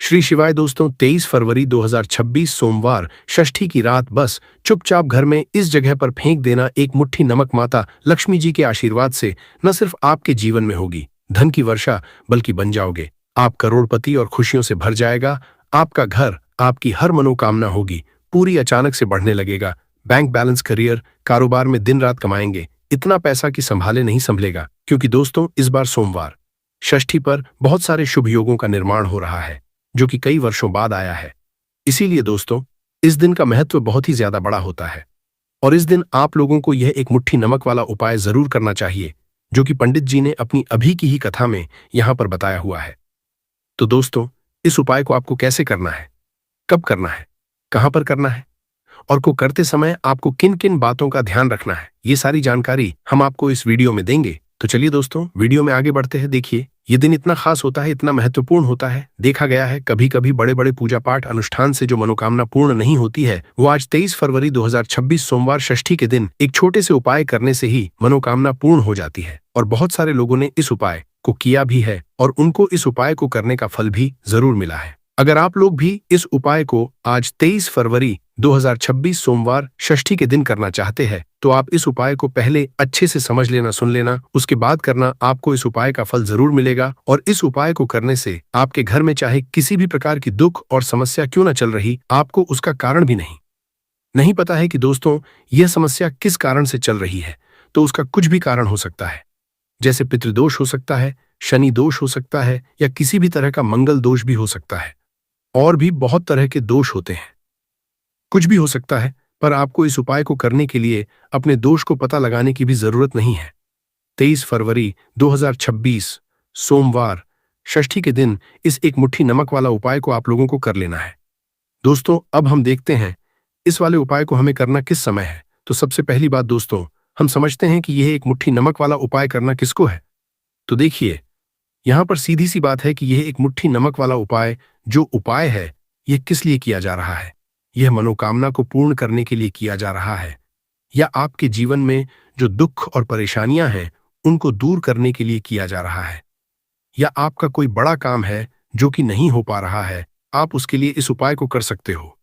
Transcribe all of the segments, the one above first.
श्री शिवाय दोस्तों, 23 फरवरी 2026 सोमवार षष्ठी की रात बस चुपचाप घर में इस जगह पर फेंक देना एक मुट्ठी नमक माता लक्ष्मी जी के आशीर्वाद से न सिर्फ आपके जीवन में होगी धन की वर्षा, बल्कि बन जाओगे आप करोड़पति और खुशियों से भर जाएगा। आपका घर, आपकी हर मनोकामना होगी पूरी, अचानक से बढ़ने लगेगा। बैंक बैलेंस, करियर, कारोबार में दिन रात कमाएंगे इतना पैसा कि संभाले नहीं संभलेगा। क्योंकि दोस्तों, इस बार सोमवार षष्ठी पर बहुत सारे शुभ योगों का निर्माण हो रहा है जो कि कई वर्षों बाद आया है। इसीलिए दोस्तों, इस दिन का महत्व बहुत ही ज्यादा बड़ा होता है और इस दिन आप लोगों को यह एक मुट्ठी नमक वाला उपाय जरूर करना चाहिए जो कि पंडित जी ने अपनी अभी की ही कथा में यहां पर बताया हुआ है। तो दोस्तों, इस उपाय को आपको कैसे करना है, कब करना है, कहां पर करना है और को करते समय आपको किन किन बातों का ध्यान रखना है, ये सारी जानकारी हम आपको इस वीडियो में देंगे। तो चलिए दोस्तों, वीडियो में आगे बढ़ते हैं। देखिए, ये दिन इतना खास होता है, इतना महत्वपूर्ण होता है। देखा गया है कभी कभी बड़े बड़े पूजा पाठ अनुष्ठान से जो मनोकामना पूर्ण नहीं होती है, वो आज 23 फरवरी 2026 सोमवार षष्ठी के दिन एक छोटे से उपाय करने से ही मनोकामना पूर्ण हो जाती है। और बहुत सारे लोगों ने इस उपाय को किया भी है और उनको इस उपाय को करने का फल भी जरूर मिला है। अगर आप लोग भी इस उपाय को आज 23 फरवरी 2026 सोमवार षष्ठी के दिन करना चाहते हैं तो आप इस उपाय को पहले अच्छे से समझ लेना, सुन लेना, उसके बाद करना। आपको इस उपाय का फल जरूर मिलेगा और इस उपाय को करने से आपके घर में चाहे किसी भी प्रकार की दुख और समस्या क्यों न चल रही, आपको उसका कारण भी नहीं पता है कि दोस्तों यह समस्या किस कारण से चल रही है, तो उसका कुछ भी कारण हो सकता है। जैसे पितृदोष हो सकता है, शनि दोष हो सकता है, या किसी भी तरह का मंगल दोष भी हो सकता है। और भी बहुत तरह के दोष होते हैं, कुछ भी हो सकता है। पर आपको इस उपाय को करने के लिए अपने दोष को पता लगाने की भी जरूरत नहीं है। 23 फरवरी 2026 सोमवार षष्ठी के दिन इस एक मुट्ठी नमक वाला उपाय को आप लोगों को कर लेना है। दोस्तों, अब हम देखते हैं इस वाले उपाय को हमें करना किस समय है। तो सबसे पहली बात दोस्तों, हम समझते हैं कि यह एक मुट्ठी नमक वाला उपाय करना किसको है। तो देखिए, यहां पर सीधी सी बात है कि यह एक मुट्ठी नमक वाला उपाय जो उपाय है, यह किस लिए किया जा रहा है। यह मनोकामना को पूर्ण करने के लिए किया जा रहा है, या आपके जीवन में जो दुख और परेशानियां हैं उनको दूर करने के लिए किया जा रहा है, या आपका कोई बड़ा काम है जो कि नहीं हो पा रहा है, आप उसके लिए इस उपाय को कर सकते हो।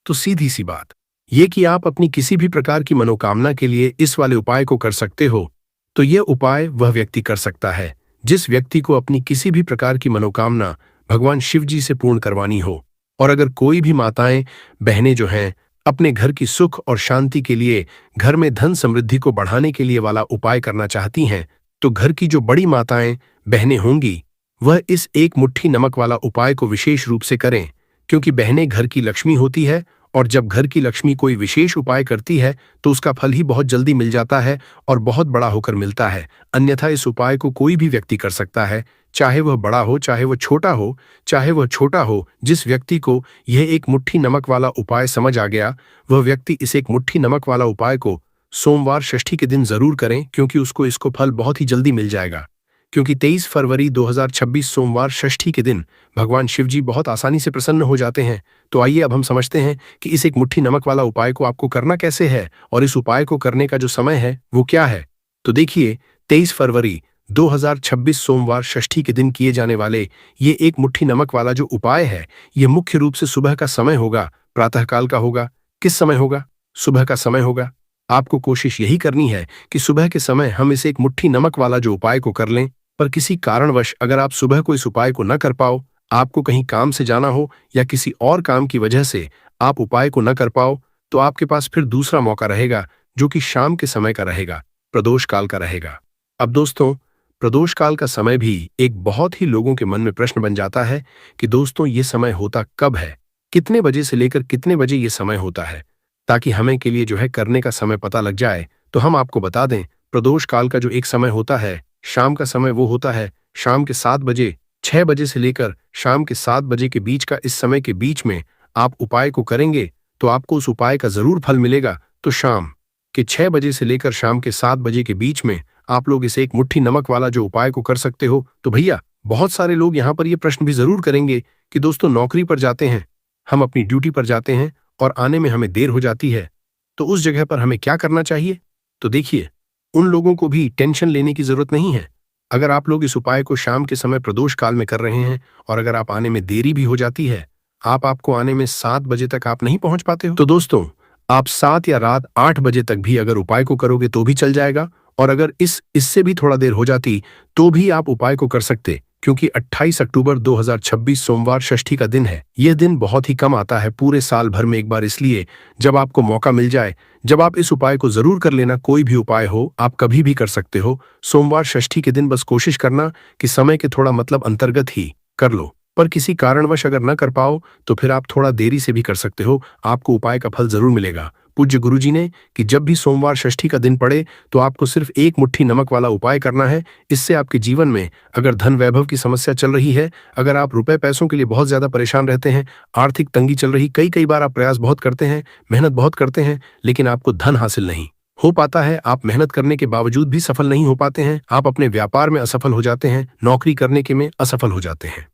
तो सीधी सी बात यह कि आप अपनी किसी भी प्रकार की मनोकामना के लिए इस वाले उपाय को कर सकते हो। तो यह उपाय वह व्यक्ति कर सकता है जिस व्यक्ति को अपनी किसी भी प्रकार की मनोकामना भगवान शिव जी से पूर्ण करवानी हो। और अगर कोई भी माताएं, बहनें जो हैं अपने घर की सुख और शांति के लिए, घर में धन समृद्धि को बढ़ाने के लिए वाला उपाय करना चाहती हैं, तो घर की जो बड़ी माताएं, बहनें होंगी, वह इस एक मुट्ठी नमक वाला उपाय को विशेष रूप से करें। क्योंकि बहनें घर की लक्ष्मी होती है और जब घर की लक्ष्मी कोई विशेष उपाय करती है तो उसका फल ही बहुत जल्दी मिल जाता है और बहुत बड़ा होकर मिलता है। अन्यथा इस उपाय को कोई भी व्यक्ति कर सकता है, चाहे वह बड़ा हो, चाहे वह छोटा हो, चाहे वह छोटा हो। जिस व्यक्ति को यह एक मुट्ठी नमक वाला उपाय समझ आ गया, वह व्यक्ति इस एक मुट्ठी नमक वाला उपाय को सोमवार षष्ठी के दिन जरूर करें, क्योंकि उसको इसको फल बहुत ही जल्दी मिल जाएगा। क्योंकि 23 फरवरी 2026 सोमवार षष्ठी के दिन भगवान शिव जी बहुत आसानी से प्रसन्न हो जाते हैं। तो आइए अब हम समझते हैं कि इस एक मुट्ठी नमक वाला उपाय को आपको करना कैसे है और इस उपाय को करने का जो समय है वो क्या है। तो देखिए, 23 फरवरी 2026 सोमवार षष्ठी के दिन किए जाने वाले ये एक मुट्ठी नमक वाला जो उपाय है, ये मुख्य रूप से सुबह का समय होगा, प्रातःकाल का होगा। किस समय होगा? सुबह का समय होगा। आपको कोशिश यही करनी है कि सुबह के समय हम इस एक मुट्ठी नमक वाला जो उपाय को कर लें। पर किसी कारणवश अगर आप सुबह को इस उपाय को न कर पाओ, आपको कहीं काम से जाना हो या किसी और काम की वजह से आप उपाय को न कर पाओ, तो आपके पास फिर दूसरा मौका रहेगा जो कि शाम के समय का रहेगा, प्रदोष काल का रहेगा। अब दोस्तों, प्रदोष काल का समय भी एक बहुत ही लोगों के मन में प्रश्न बन जाता है कि दोस्तों ये समय होता कब है, कितने बजे से लेकर कितने बजे ये समय होता है, ताकि हमें के लिए जो है करने का समय पता लग जाए। तो हम आपको बता दें, प्रदोष काल का जो एक समय होता है, शाम का समय, वो होता है शाम के 7 बजे, 6 बजे से लेकर शाम के 7 बजे के बीच का। इस समय के बीच में आप उपाय को करेंगे तो आपको उस उपाय का जरूर फल मिलेगा। तो शाम के 6 बजे से लेकर शाम के 7 बजे के बीच में आप लोग इसे एक मुट्ठी नमक वाला जो उपाय को कर सकते हो। तो भैया, बहुत सारे लोग यहाँ पर ये प्रश्न भी जरूर करेंगे कि दोस्तों नौकरी पर जाते हैं, हम अपनी ड्यूटी पर जाते हैं और आने में हमें देर हो जाती है, तो उस जगह पर हमें क्या करना चाहिए। तो देखिए, उन लोगों को भी टेंशन लेने की जरूरत नहीं है। अगर आप लोग इस उपाय को शाम के समय प्रदोष काल में कर रहे हैं और अगर आप आने में देरी भी हो जाती है, आपको आने में 7 बजे तक आप नहीं पहुंच पाते हो, तो दोस्तों आप 7 या रात 8 बजे तक भी अगर उपाय को करोगे तो भी चल जाएगा। और अगर इससे भी थोड़ा देर हो जाती तो भी आप उपाय को कर सकते, क्योंकि 28 अक्टूबर 2026 सोमवार षष्ठी का दिन है। यह दिन बहुत ही कम आता है पूरे साल भर में एक बार, इसलिए जब आपको मौका मिल जाए, जब आप इस उपाय को जरूर कर लेना। कोई भी उपाय हो, आप कभी भी कर सकते हो। सोमवार षष्ठी के दिन बस कोशिश करना कि समय के थोड़ा अंतर्गत ही कर लो। पर किसी कारणवश अगर न कर पाओ तो फिर आप थोड़ा देरी से भी कर सकते हो, आपको उपाय का फल जरूर मिलेगा। पूज्य गुरुजी ने कि जब भी सोमवार षष्ठी का दिन पड़े तो आपको सिर्फ एक मुट्ठी नमक वाला उपाय करना है। इससे आपके जीवन में अगर धन वैभव की समस्या चल रही है, अगर आप रुपए पैसों के लिए बहुत ज्यादा परेशान रहते हैं, आर्थिक तंगी चल रही, कई बार आप प्रयास बहुत करते हैं, मेहनत बहुत करते हैं, लेकिन आपको धन हासिल नहीं हो पाता है, आप मेहनत करने के बावजूद भी सफल नहीं हो पाते हैं, आप अपने व्यापार में असफल हो जाते हैं, नौकरी करने के में असफल हो जाते हैं,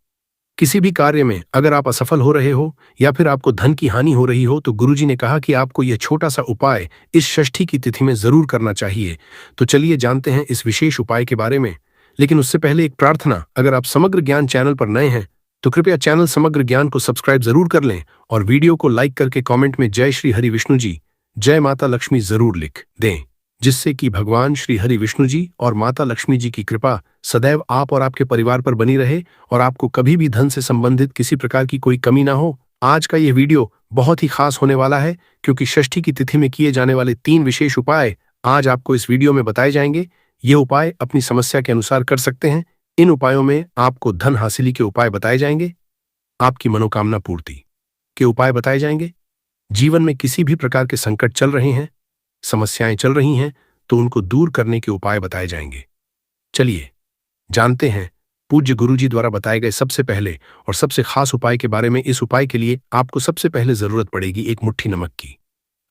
किसी भी कार्य में अगर आप असफल हो रहे हो या फिर आपको धन की हानि हो रही हो, तो गुरुजी ने कहा कि आपको यह छोटा सा उपाय इस षष्ठी की तिथि में जरूर करना चाहिए। तो चलिए जानते हैं इस विशेष उपाय के बारे में। लेकिन उससे पहले एक प्रार्थना, अगर आप समग्र ज्ञान चैनल पर नए हैं तो कृपया चैनल समग्र ज्ञान को सब्सक्राइब जरूर कर लें और वीडियो को लाइक करके कॉमेंट में जय श्री हरि विष्णु जी, जय माता लक्ष्मी जरूर लिख दें, जिससे कि भगवान श्री हरि विष्णु जी और माता लक्ष्मी जी की कृपा सदैव आप और आपके परिवार पर बनी रहे और आपको कभी भी धन से संबंधित किसी प्रकार की कोई कमी ना हो। आज का यह वीडियो बहुत ही खास होने वाला है, क्योंकि षष्ठी की तिथि में किए जाने वाले 3 विशेष उपाय आज आपको इस वीडियो में बताए जाएंगे। ये उपाय अपनी समस्या के अनुसार कर सकते हैं। इन उपायों में आपको धन हासिली के उपाय बताए जाएंगे, आपकी मनोकामना पूर्ति के उपाय बताए जाएंगे, जीवन में किसी भी प्रकार के संकट चल रहे हैं, समस्याएं चल रही हैं, तो उनको दूर करने के उपाय बताए जाएंगे। चलिए जानते हैं पूज्य गुरुजी द्वारा बताए गए सबसे पहले और सबसे खास उपाय के बारे में। इस उपाय के लिए आपको सबसे पहले जरूरत पड़ेगी एक मुट्ठी नमक की।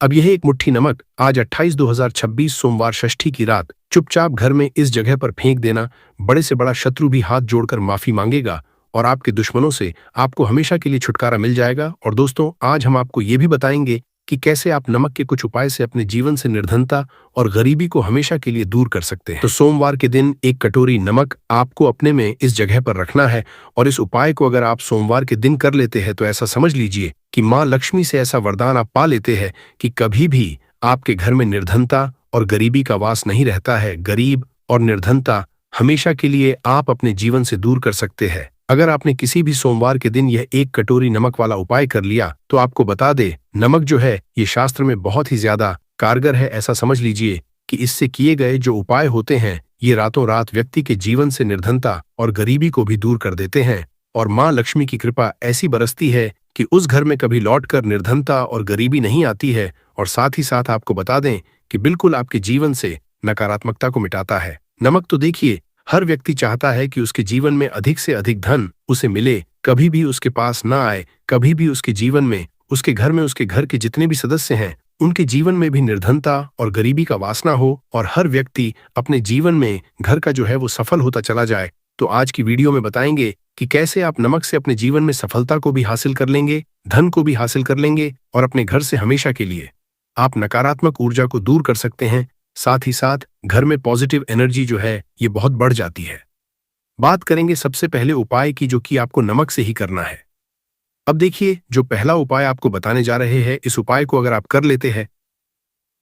अब यह एक मुट्ठी नमक आज 28/2026 सोमवार षष्ठी की रात चुपचाप घर में इस जगह पर फेंक देना। बड़े से बड़ा शत्रु भी हाथ जोड़कर माफी मांगेगा और आपके दुश्मनों से आपको हमेशा के लिए छुटकारा मिल जाएगा। और दोस्तों आज हम आपको ये भी बताएंगे कि कैसे आप नमक के कुछ उपाय से अपने जीवन से निर्धनता और गरीबी को हमेशा के लिए दूर कर सकते हैं। तो सोमवार के दिन एक कटोरी नमक आपको अपने में इस जगह पर रखना है और इस उपाय को अगर आप सोमवार के दिन कर लेते हैं तो ऐसा समझ लीजिए कि माँ लक्ष्मी से ऐसा वरदान आप पा लेते हैं कि कभी भी आपके घर में निर्धनता और गरीबी का वास नहीं रहता है। गरीब और निर्धनता हमेशा के लिए आप अपने जीवन से दूर कर सकते हैं। अगर आपने किसी भी सोमवार के दिन यह एक कटोरी नमक वाला उपाय कर लिया तो आपको बता दे, नमक जो है ये शास्त्र में बहुत ही ज्यादा कारगर है। ऐसा समझ लीजिए कि इससे किए गए जो उपाय होते हैं ये रातों रात व्यक्ति के जीवन से निर्धनता और गरीबी को भी दूर कर देते हैं और माँ लक्ष्मी की कृपा ऐसी बरसती है कि उस घर में कभी लौटकर निर्धनता और गरीबी नहीं आती है। और साथ ही साथ आपको बता दें कि बिल्कुल आपके जीवन से नकारात्मकता को मिटाता है। नमक तो देखिए हर व्यक्ति चाहता है कि उसके जीवन में अधिक से अधिक धन उसे मिले, कभी भी उसके पास ना आए, कभी भी उसके जीवन में, उसके घर में, उसके घर के जितने भी सदस्य हैं उनके जीवन में भी निर्धनता और गरीबी का वासना हो और हर व्यक्ति अपने जीवन में घर का जो है वो सफल होता चला जाए। तो आज की वीडियो में बताएंगे कि कैसे आप नमक से अपने जीवन में सफलता को भी हासिल कर लेंगे, धन को भी हासिल कर लेंगे और अपने घर से हमेशा के लिए आप नकारात्मक ऊर्जा को दूर कर सकते हैं। साथ ही साथ घर में पॉजिटिव एनर्जी जो है ये बहुत बढ़ जाती है। बात करेंगे सबसे पहले उपाय की, जो कि आपको नमक से ही करना है। अब देखिए जो पहला उपाय आपको बताने जा रहे हैं, इस उपाय को अगर आप कर लेते हैं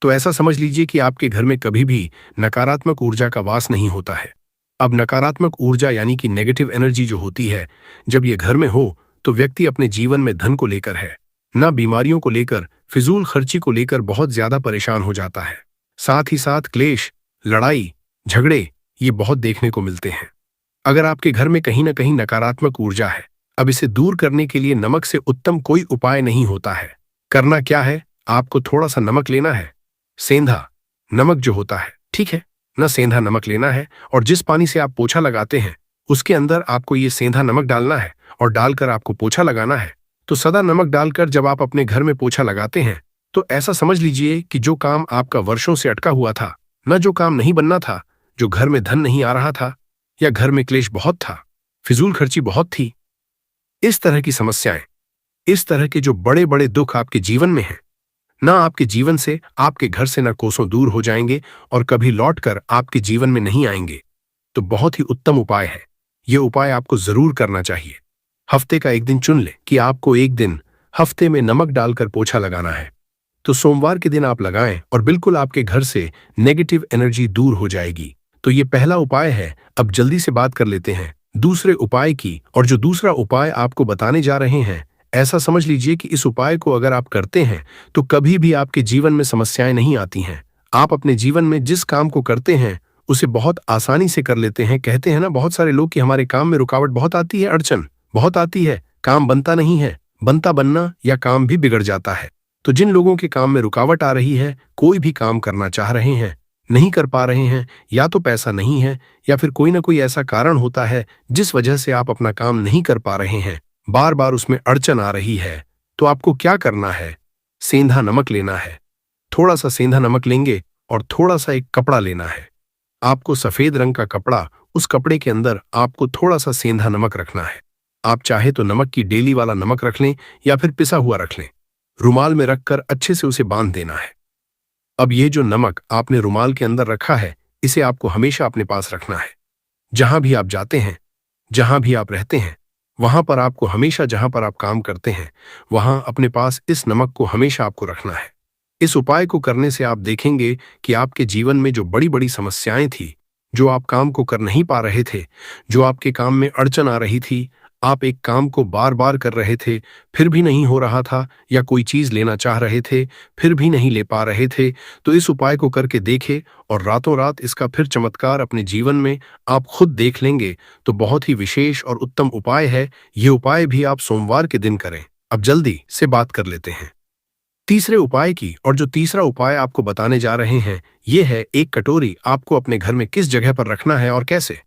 तो ऐसा समझ लीजिए कि आपके घर में कभी भी नकारात्मक ऊर्जा का वास नहीं होता है। अब नकारात्मक ऊर्जा यानी कि नेगेटिव एनर्जी जो होती है, जब ये घर में हो तो व्यक्ति अपने जीवन में धन को लेकर है ना बीमारियों को लेकर, फिजूल खर्ची को लेकर बहुत ज्यादा परेशान हो जाता है। साथ ही साथ क्लेश, लड़ाई, झगड़े ये बहुत देखने को मिलते हैं। अगर आपके घर में कहीं ना कहीं नकारात्मक ऊर्जा है, अब इसे दूर करने के लिए नमक से उत्तम कोई उपाय नहीं होता है। करना क्या है, आपको थोड़ा सा नमक लेना है, सेंधा नमक जो होता है, ठीक है ना, सेंधा नमक लेना है और जिस पानी से आप पोछा लगाते हैं उसके अंदर आपको ये सेंधा नमक डालना है और डालकर आपको पोछा लगाना है। तो सदा नमक डालकर जब आप अपने घर में पोछा लगाते हैं तो ऐसा समझ लीजिए कि जो काम आपका वर्षों से अटका हुआ था, न जो काम नहीं बनना था, जो घर में धन नहीं आ रहा था या घर में क्लेश बहुत था, फिजूल खर्ची बहुत थी, इस तरह की समस्याएं, इस तरह के जो बड़े बड़े दुख आपके जीवन में हैं, ना आपके जीवन से, आपके घर से ना कोसों दूर हो जाएंगे और कभी लौटकर आपके जीवन में नहीं आएंगे। तो बहुत ही उत्तम उपाय है। ये उपाय आपको जरूर करना चाहिए। हफ्ते का एक दिन चुन लें कि आपको एक दिन हफ्ते में नमक डालकर पोछा लगाना है। तो सोमवार के दिन आप लगाएं और बिल्कुल आपके घर से नेगेटिव एनर्जी दूर हो जाएगी। तो ये पहला उपाय है। अब जल्दी से बात कर लेते हैं दूसरे उपाय की। और जो दूसरा उपाय आपको बताने जा रहे हैं, ऐसा समझ लीजिए कि इस उपाय को अगर आप करते हैं तो कभी भी आपके जीवन में समस्याएं नहीं आती हैं। आप अपने जीवन में जिस काम को करते हैं उसे बहुत आसानी से कर लेते हैं। कहते हैं ना बहुत सारे लोग कि हमारे काम में रुकावट बहुत आती है, अड़चन बहुत आती है, काम बनता नहीं है, बनता बनना या काम भी बिगड़ जाता है। तो जिन लोगों के काम में रुकावट आ रही है, कोई भी काम करना चाह रहे हैं, नहीं कर पा रहे हैं, या तो पैसा नहीं है या फिर कोई ना कोई ऐसा कारण होता है जिस वजह से आप अपना काम नहीं कर पा रहे हैं, बार बार उसमें अड़चन आ रही है, तो आपको क्या करना है? सेंधा नमक लेना है। थोड़ा सा सेंधा नमक लेंगे और थोड़ा सा एक कपड़ा लेना है। आपको सफेद रंग का कपड़ा, उस कपड़े के अंदर आपको थोड़ा सा सेंधा नमक रखना है। आप चाहे तो नमक की डेली वाला नमक रख लें या फिर पिसा हुआ रख लें। रुमाल में रखकर अच्छे से उसे बांध देना है। अब ये जो नमक आपने रुमाल के अंदर रखा है, इसे आपको हमेशा अपने पास रखना है। जहां भी आप जाते हैं, जहां भी आप रहते हैं, वहां पर आपको हमेशा, जहां पर आप काम करते हैं, वहां अपने पास इस नमक को हमेशा आपको रखना है। इस उपाय को करने से आप देखेंगे कि आपके जीवन में जो बड़ी बड़ी समस्याएं थी, जो आप काम को कर नहीं पा रहे थे, जो आपके काम में अड़चन आ रही थी, आप एक काम को बार बार कर रहे थे फिर भी नहीं हो रहा था, या कोई चीज लेना चाह रहे थे फिर भी नहीं ले पा रहे थे, तो इस उपाय को करके देखें और रातों रात इसका फिर चमत्कार अपने जीवन में आप खुद देख लेंगे। तो बहुत ही विशेष और उत्तम उपाय है। ये उपाय भी आप सोमवार के दिन करें। अब जल्दी से बात कर लेते हैं तीसरे उपाय की। और जो तीसरा उपाय आपको बताने जा रहे हैं, ये है एक कटोरी आपको अपने घर में किस जगह पर रखना है और कैसे।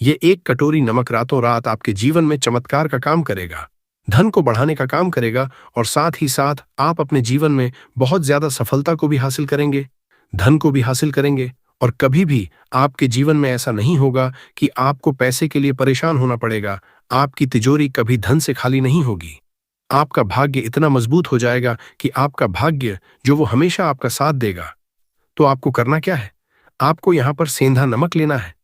ये एक कटोरी नमक रातों रात आपके जीवन में चमत्कार का काम करेगा, धन को बढ़ाने का काम करेगा, और साथ ही साथ आप अपने जीवन में बहुत ज्यादा सफलता को भी हासिल करेंगे, धन को भी हासिल करेंगे। और कभी भी आपके जीवन में ऐसा नहीं होगा कि आपको पैसे के लिए परेशान होना पड़ेगा। आपकी तिजोरी कभी धन से खाली नहीं होगी। आपका भाग्य इतना मजबूत हो जाएगा कि आपका भाग्य जो वो हमेशा आपका साथ देगा। तो आपको करना क्या है? आपको यहाँ पर सेंधा नमक लेना है।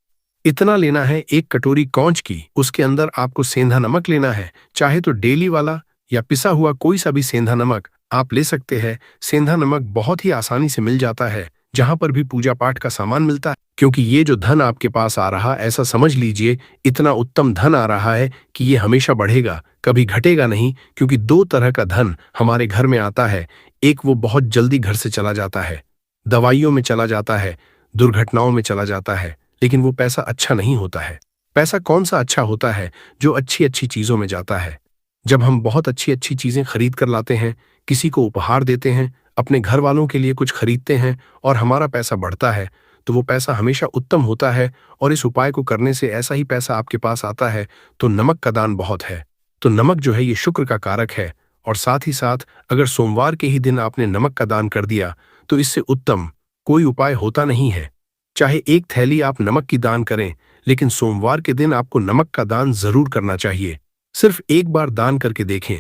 इतना लेना है, एक कटोरी कौंच की, उसके अंदर आपको सेंधा नमक लेना है। चाहे तो डेली वाला या पिसा हुआ कोई सा भी सेंधा नमक आप ले सकते हैं। सेंधा नमक बहुत ही आसानी से मिल जाता है जहां पर भी पूजा पाठ का सामान मिलता है। क्योंकि ये जो धन आपके पास आ रहा, ऐसा समझ लीजिए इतना उत्तम धन आ रहा है कि ये हमेशा बढ़ेगा, कभी घटेगा नहीं। क्योंकि दो तरह का धन हमारे घर में आता है। एक वो बहुत जल्दी घर से चला जाता है, दवाइयों में चला जाता है, दुर्घटनाओं में चला जाता है, लेकिन वो पैसा अच्छा नहीं होता है। पैसा कौन सा अच्छा होता है? जो अच्छी अच्छी चीजों में जाता है। जब हम बहुत अच्छी अच्छी चीजें खरीद कर लाते हैं, किसी को उपहार देते हैं, अपने घर वालों के लिए कुछ खरीदते हैं और हमारा पैसा बढ़ता है, तो वो पैसा हमेशा उत्तम होता है। और इस उपाय को करने से ऐसा ही पैसा आपके पास आता है। तो नमक का दान बहुत है। तो नमक जो है ये शुक्र का कारक है। और साथ ही साथ अगर सोमवार के ही दिन आपने नमक का दान कर दिया, तो इससे उत्तम कोई उपाय होता नहीं है। चाहे एक थैली आप नमक की दान करें, लेकिन सोमवार के दिन आपको नमक का दान जरूर करना चाहिए। सिर्फ एक बार दान करके देखें।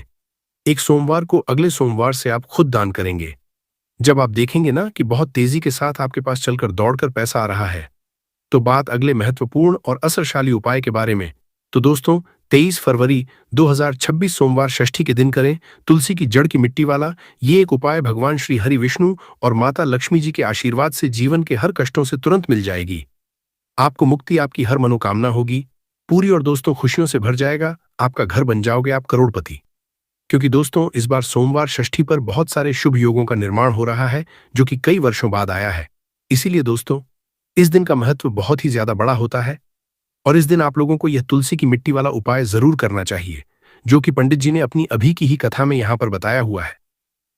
एक सोमवार को अगले सोमवार से आप खुद दान करेंगे। जब आप देखेंगे ना कि बहुत तेजी के साथ आपके पास चलकर दौड़कर पैसा आ रहा है, तो बात अगले महत्वपूर्ण और असरशाली उपाय के बारे में। तो दोस्तों, 23 फरवरी 2026 सोमवार षष्ठी के दिन करें तुलसी की जड़ की मिट्टी वाला ये एक उपाय। भगवान श्री हरि विष्णु और माता लक्ष्मी जी के आशीर्वाद से जीवन के हर कष्टों से तुरंत मिल जाएगी। आपको मुक्ति, आपकी हर मनोकामना होगी पूरी, और दोस्तों खुशियों से भर जाएगा। आपका घर बन जाओगे आप करोड़पति। क्योंकि दोस्तों इस बार सोमवार षष्ठी पर बहुत सारे शुभ योगों का निर्माण हो रहा है, जो कि कई वर्षों बाद आया है। इसीलिए दोस्तों इस दिन का महत्व बहुत ही ज्यादा बड़ा होता है। और इस दिन आप लोगों को यह तुलसी की मिट्टी वाला उपाय जरूर करना चाहिए, जो कि पंडित जी ने अपनी अभी की ही कथा में यहां पर बताया हुआ है।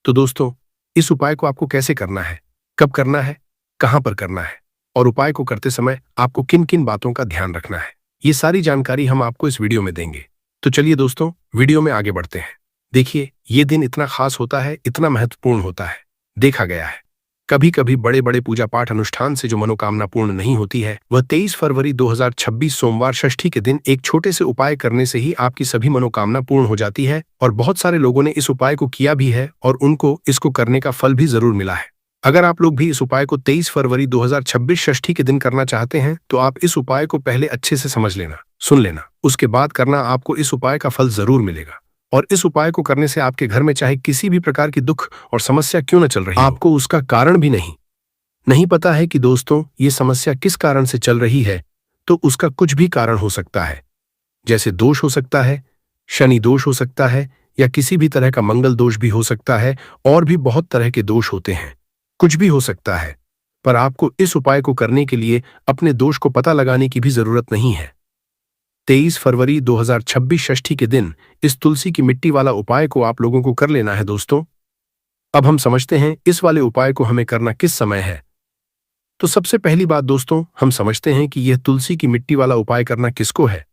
तो दोस्तों इस उपाय को आपको कैसे करना है, कब करना है, कहां पर करना है, और उपाय को करते समय आपको किन किन बातों का ध्यान रखना है, ये सारी जानकारी हम आपको इस वीडियो में देंगे। तो चलिए दोस्तों वीडियो में आगे बढ़ते हैं। देखिए ये दिन इतना खास होता है, इतना महत्वपूर्ण होता है। देखा गया है कभी कभी बड़े बड़े पूजा पाठ अनुष्ठान से जो मनोकामना पूर्ण नहीं होती है, वह 23 फरवरी 2026 सोमवार षष्ठी के दिन एक छोटे से उपाय करने से ही आपकी सभी मनोकामना पूर्ण हो जाती है। और बहुत सारे लोगों ने इस उपाय को किया भी है और उनको इसको करने का फल भी जरूर मिला है। अगर आप लोग भी इस उपाय को 23 फरवरी 2026 षष्ठी के दिन करना चाहते हैं तो आप इस उपाय को पहले अच्छे से समझ लेना, सुन लेना, उसके बाद करना। आपको इस उपाय का फल जरूर मिलेगा। और इस उपाय को करने से आपके घर में चाहे किसी भी प्रकार की दुख और समस्या क्यों न चल रही हो, आपको उसका कारण भी नहीं पता है कि दोस्तों ये समस्या किस कारण से चल रही है, तो उसका कुछ भी कारण हो सकता है। जैसे दोष हो सकता है, शनि दोष हो सकता है, या किसी भी तरह का मंगल दोष भी हो सकता है। और भी बहुत तरह के दोष होते हैं, कुछ भी हो सकता है। पर आपको इस उपाय को करने के लिए अपने दोष को पता लगाने की भी जरूरत नहीं है। 23 फरवरी 2026 षष्ठी के दिन इस तुलसी की मिट्टी वाला उपाय को आप लोगों को कर लेना है दोस्तों। अब हम समझते हैं इस वाले उपाय को हमें करना किस समय है। तो सबसे पहली बात दोस्तों, हम समझते हैं कि यह तुलसी की मिट्टी वाला उपाय करना किसको है।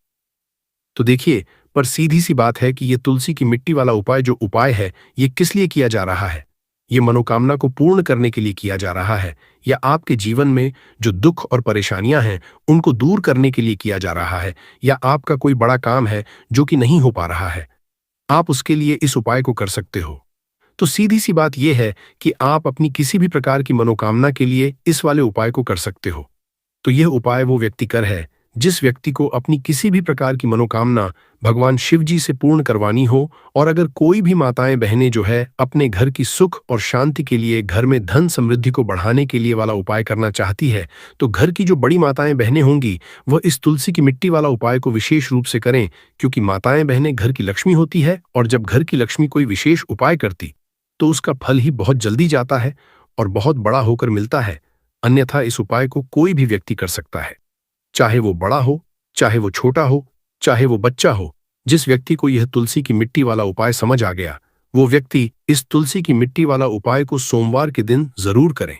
तो देखिए, पर सीधी सी बात है कि यह तुलसी की मिट्टी वाला उपाय जो उपाय है, ये किस लिए किया जा रहा है। ये मनोकामना को पूर्ण करने के लिए किया जा रहा है, या आपके जीवन में जो दुख और परेशानियां हैं उनको दूर करने के लिए किया जा रहा है, या आपका कोई बड़ा काम है जो कि नहीं हो पा रहा है, आप उसके लिए इस उपाय को कर सकते हो। तो सीधी सी बात यह है कि आप अपनी किसी भी प्रकार की मनोकामना के लिए इस वाले उपाय को कर सकते हो। तो यह उपाय वो व्यक्ति कर है जिस व्यक्ति को अपनी किसी भी प्रकार की मनोकामना भगवान शिव जी से पूर्ण करवानी हो। और अगर कोई भी माताएं बहनें जो है अपने घर की सुख और शांति के लिए, घर में धन समृद्धि को बढ़ाने के लिए वाला उपाय करना चाहती है, तो घर की जो बड़ी माताएं बहनें होंगी वह इस तुलसी की मिट्टी वाला उपाय को विशेष रूप से करें, क्योंकि माताएं बहनें घर की लक्ष्मी होती है। और जब घर की लक्ष्मी कोई विशेष उपाय करती तो उसका फल ही बहुत जल्दी जाता है और बहुत बड़ा होकर मिलता है। अन्यथा इस उपाय को कोई भी व्यक्ति कर सकता है, चाहे वो बड़ा हो, चाहे वो छोटा हो, चाहे वो बच्चा हो। जिस व्यक्ति को यह तुलसी की मिट्टी वाला उपाय समझ आ गया, वो व्यक्ति इस तुलसी की मिट्टी वाला उपाय को सोमवार के दिन जरूर करें,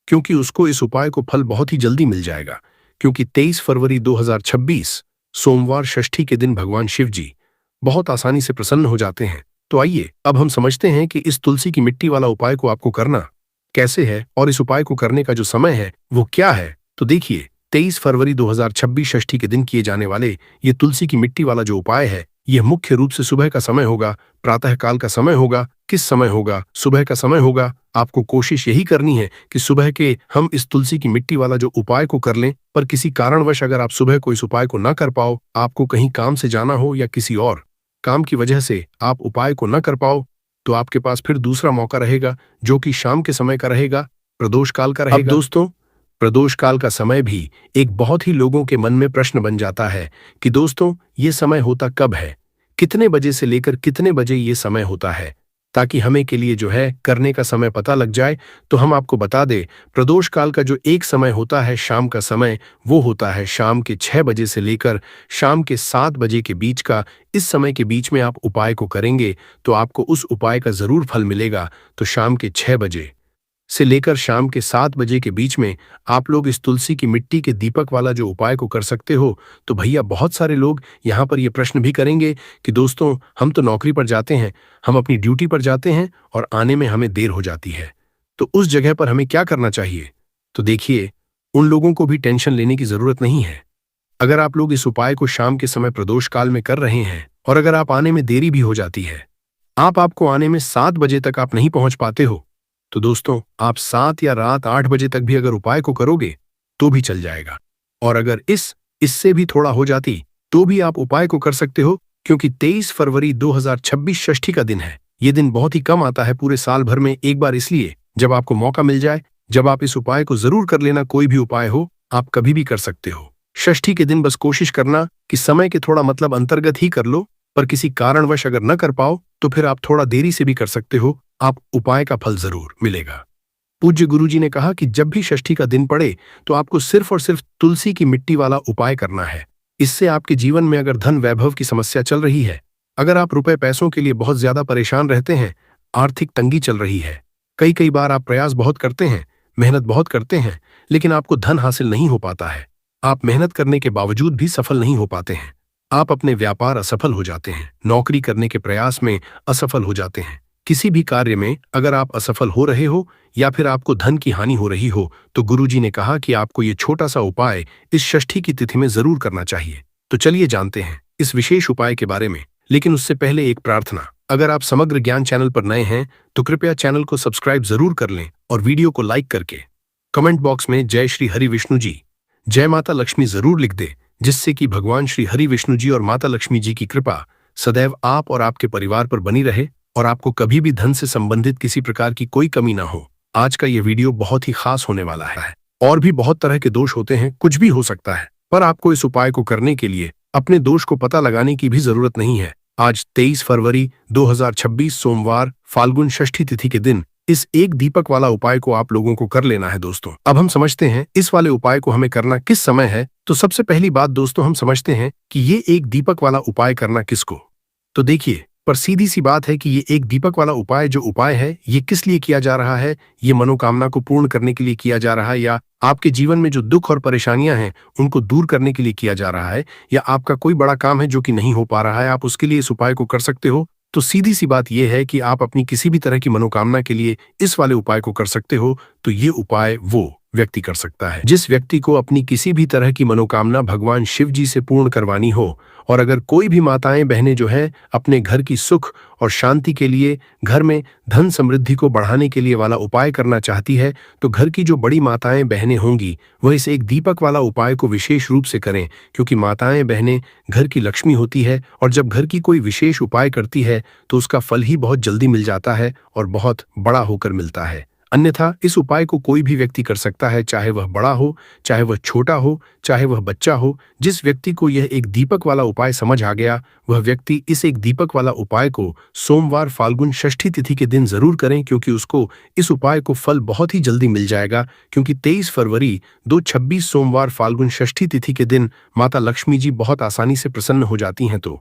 क्योंकि उसको इस उपाय को फल बहुत ही जल्दी मिल जाएगा। क्योंकि 23 फरवरी 2026 सोमवार षष्ठी के दिन भगवान शिव जी बहुत आसानी से प्रसन्न हो जाते हैं। तो आइए अब हम समझते हैं कि इस तुलसी की मिट्टी वाला उपाय को आपको करना कैसे है और इस उपाय को करने का जो समय है वो क्या है। तो देखिए, 23 फरवरी 2026 षष्ठी के दिन किए जाने वाले ये तुलसी की मिट्टी वाला जो उपाय है, यह मुख्य रूप से सुबह का समय होगा, प्रातः काल का समय होगा। किस समय होगा? सुबह का समय होगा। आपको कोशिश यही करनी है कि सुबह के हम इस तुलसी की मिट्टी वाला जो उपाय को कर लें। पर किसी कारणवश अगर आप सुबह को इस उपाय को ना कर पाओ, आपको कहीं काम से जाना हो या किसी और काम की वजह से आप उपाय को न कर पाओ, तो आपके पास फिर दूसरा मौका रहेगा जो कि शाम के समय का रहेगा, प्रदोष काल का रहेगा। अब दोस्तों, प्रदोष काल का समय भी एक बहुत ही लोगों के मन में प्रश्न बन जाता है कि दोस्तों ये समय होता कब है, कितने बजे से लेकर कितने बजे ये समय होता है, ताकि हमें के लिए जो है करने का समय पता लग जाए। तो हम आपको बता दें, प्रदोष काल का जो एक समय होता है शाम का समय, वो होता है शाम के 6 बजे से लेकर शाम के 7 बजे के बीच का। इस समय के बीच में आप उपाय को करेंगे तो आपको उस उपाय का जरूर फल मिलेगा। तो शाम के 6 बजे से लेकर शाम के 7 बजे के बीच में आप लोग इस तुलसी की मिट्टी के दीपक वाला जो उपाय को कर सकते हो। तो भैया, बहुत सारे लोग यहाँ पर ये प्रश्न भी करेंगे कि दोस्तों हम तो नौकरी पर जाते हैं, हम अपनी ड्यूटी पर जाते हैं और आने में हमें देर हो जाती है, तो उस जगह पर हमें क्या करना चाहिए। तो देखिए, उन लोगों को भी टेंशन लेने की जरूरत नहीं है। अगर आप लोग इस उपाय को शाम के समय प्रदोष काल में कर रहे हैं और अगर आप आने में देरी भी हो जाती है, आपको आने में 7 बजे तक आप नहीं पहुंच पाते हो, तो दोस्तों आप 7 या रात 8 बजे तक भी अगर उपाय को करोगे तो भी चल जाएगा। और अगर इससे भी थोड़ा हो जाती तो भी आप उपाय को कर सकते हो, क्योंकि 23 फरवरी 2026 षष्ठी का दिन है। ये दिन बहुत ही कम आता है पूरे साल भर में एक बार, इसलिए जब आपको मौका मिल जाए, जब आप इस उपाय को जरूर कर लेना। कोई भी उपाय हो, आप कभी भी कर सकते हो। षष्ठी के दिन बस कोशिश करना कि समय के थोड़ा मतलब अंतर्गत ही कर लो, पर किसी कारणवश अगर न कर पाओ तो फिर आप थोड़ा देरी से भी कर सकते हो, आप उपाय का फल जरूर मिलेगा। पूज्य गुरुजी ने कहा कि जब भी षष्ठी का दिन पड़े तो आपको सिर्फ और सिर्फ तुलसी की मिट्टी वाला उपाय करना है। इससे आपके जीवन में अगर धन वैभव की समस्या चल रही है, अगर आप रुपए पैसों के लिए बहुत ज्यादा परेशान रहते हैं, आर्थिक तंगी चल रही है, कई बार आप प्रयास बहुत करते हैं, मेहनत बहुत करते हैं, लेकिन आपको धन हासिल नहीं हो पाता है, आप मेहनत करने के बावजूद भी सफल नहीं हो पाते हैं, आप अपने व्यापार असफल हो जाते हैं, नौकरी करने के प्रयास में असफल हो जाते हैं, किसी भी कार्य में अगर आप असफल हो रहे हो या फिर आपको धन की हानि हो रही हो, तो गुरुजी ने कहा कि आपको ये छोटा सा उपाय इस षष्ठी की तिथि में जरूर करना चाहिए। तो चलिए जानते हैं इस विशेष उपाय के बारे में, लेकिन उससे पहले एक प्रार्थना। अगर आप समग्र ज्ञान चैनल पर नए हैं तो कृपया चैनल को सब्सक्राइब जरूर कर लें और वीडियो को लाइक करके कमेंट बॉक्स में जय श्री हरि विष्णु जी, जय माता लक्ष्मी जरूर लिख दे, जिससे कि भगवान श्री हरि विष्णु जी और माता लक्ष्मी जी की कृपा सदैव आप और आपके परिवार पर बनी रहे और आपको कभी भी धन से संबंधित किसी प्रकार की कोई कमी ना हो। आज का यह वीडियो बहुत ही खास होने वाला है। और भी बहुत तरह के दोष होते हैं, कुछ भी हो सकता है, पर आपको इस उपाय को करने के लिए अपने दोष को पता लगाने की भी जरूरत नहीं है। आज 23 फरवरी 2026 सोमवार फाल्गुन षष्ठी तिथि के दिन इस एक दीपक वाला उपाय को आप लोगों को कर लेना है दोस्तों। अब हम समझते हैं इस वाले उपाय को हमें करना किस समय है। तो सबसे पहली बात दोस्तों, हम समझते हैं कि ये एक दीपक वाला उपाय करना किसको। तो देखिए, पर सीधी सी बात है कि ये एक दीपक वाला उपाय जो उपाय है ये किस लिए किया जा रहा है। ये मनोकामना को पूर्ण करने के लिए किया जा रहा है, या आपके जीवन में जो दुख और परेशानियां हैं उनको दूर करने के लिए किया जा रहा है, या आपका कोई बड़ा काम है जो कि नहीं हो पा रहा है, आप उसके लिए इस उपाय को कर सकते हो। तो सीधी सी बात यह है कि आप अपनी किसी भी तरह की मनोकामना के लिए इस वाले उपाय को कर सकते हो। तो ये उपाय वो व्यक्ति कर सकता है जिस व्यक्ति को अपनी किसी भी तरह की मनोकामना भगवान शिव जी से पूर्ण करवानी हो। और अगर कोई भी माताएं बहनें जो है अपने घर की सुख और शांति के लिए, घर में धन समृद्धि को बढ़ाने के लिए वाला उपाय करना चाहती है, तो घर की जो बड़ी माताएं बहनें होंगी वह इस एक दीपक वाला उपाय को विशेष रूप से करें, क्योंकि माताएं बहनें घर की लक्ष्मी होती है और जब घर की कोई विशेष उपाय करती है तो उसका फल ही बहुत जल्दी मिल जाता है और बहुत बड़ा होकर मिलता है। अन्यथा इस उपाय को कोई भी व्यक्ति कर सकता है, चाहे वह बड़ा हो, चाहे वह छोटा हो, चाहे वह बच्चा हो। जिस व्यक्ति को यह एक दीपक वाला उपाय समझ आ गया वह व्यक्ति इस एक दीपक वाला उपाय को सोमवार फाल्गुन षष्ठी तिथि के दिन जरूर करें, क्योंकि उसको इस उपाय को फल बहुत ही जल्दी मिल जाएगा। क्योंकि 23 फरवरी 2026 सोमवार फाल्गुन षष्ठी तिथि के दिन माता लक्ष्मी जी बहुत आसानी से प्रसन्न हो जाती हैं। तो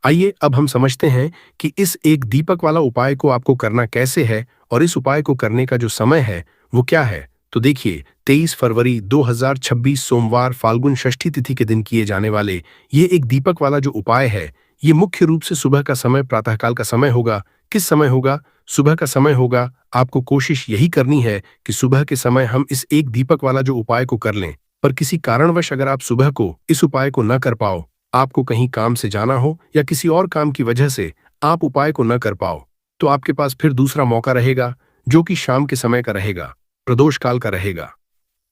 आइए अब हम समझते हैं कि इस एक दीपक वाला उपाय को आपको करना कैसे है और इस उपाय को करने का जो समय है वो क्या है। तो देखिए, 23 फरवरी 2026 सोमवार फाल्गुन षष्ठी तिथि के दिन किए जाने वाले ये एक दीपक वाला जो उपाय है ये मुख्य रूप से सुबह का समय, प्रातःकाल का समय होगा। किस समय होगा? सुबह का समय होगा। आपको कोशिश यही करनी है कि सुबह के समय हम इस एक दीपक वाला जो उपाय को कर लें। पर किसी कारणवश अगर आप सुबह को इस उपाय को न कर पाओ, आपको कहीं काम से जाना हो या किसी और काम की वजह से आप उपाय को न कर पाओ, तो आपके पास फिर दूसरा मौका रहेगा जो कि शाम के समय का रहेगा, प्रदोष काल का रहेगा।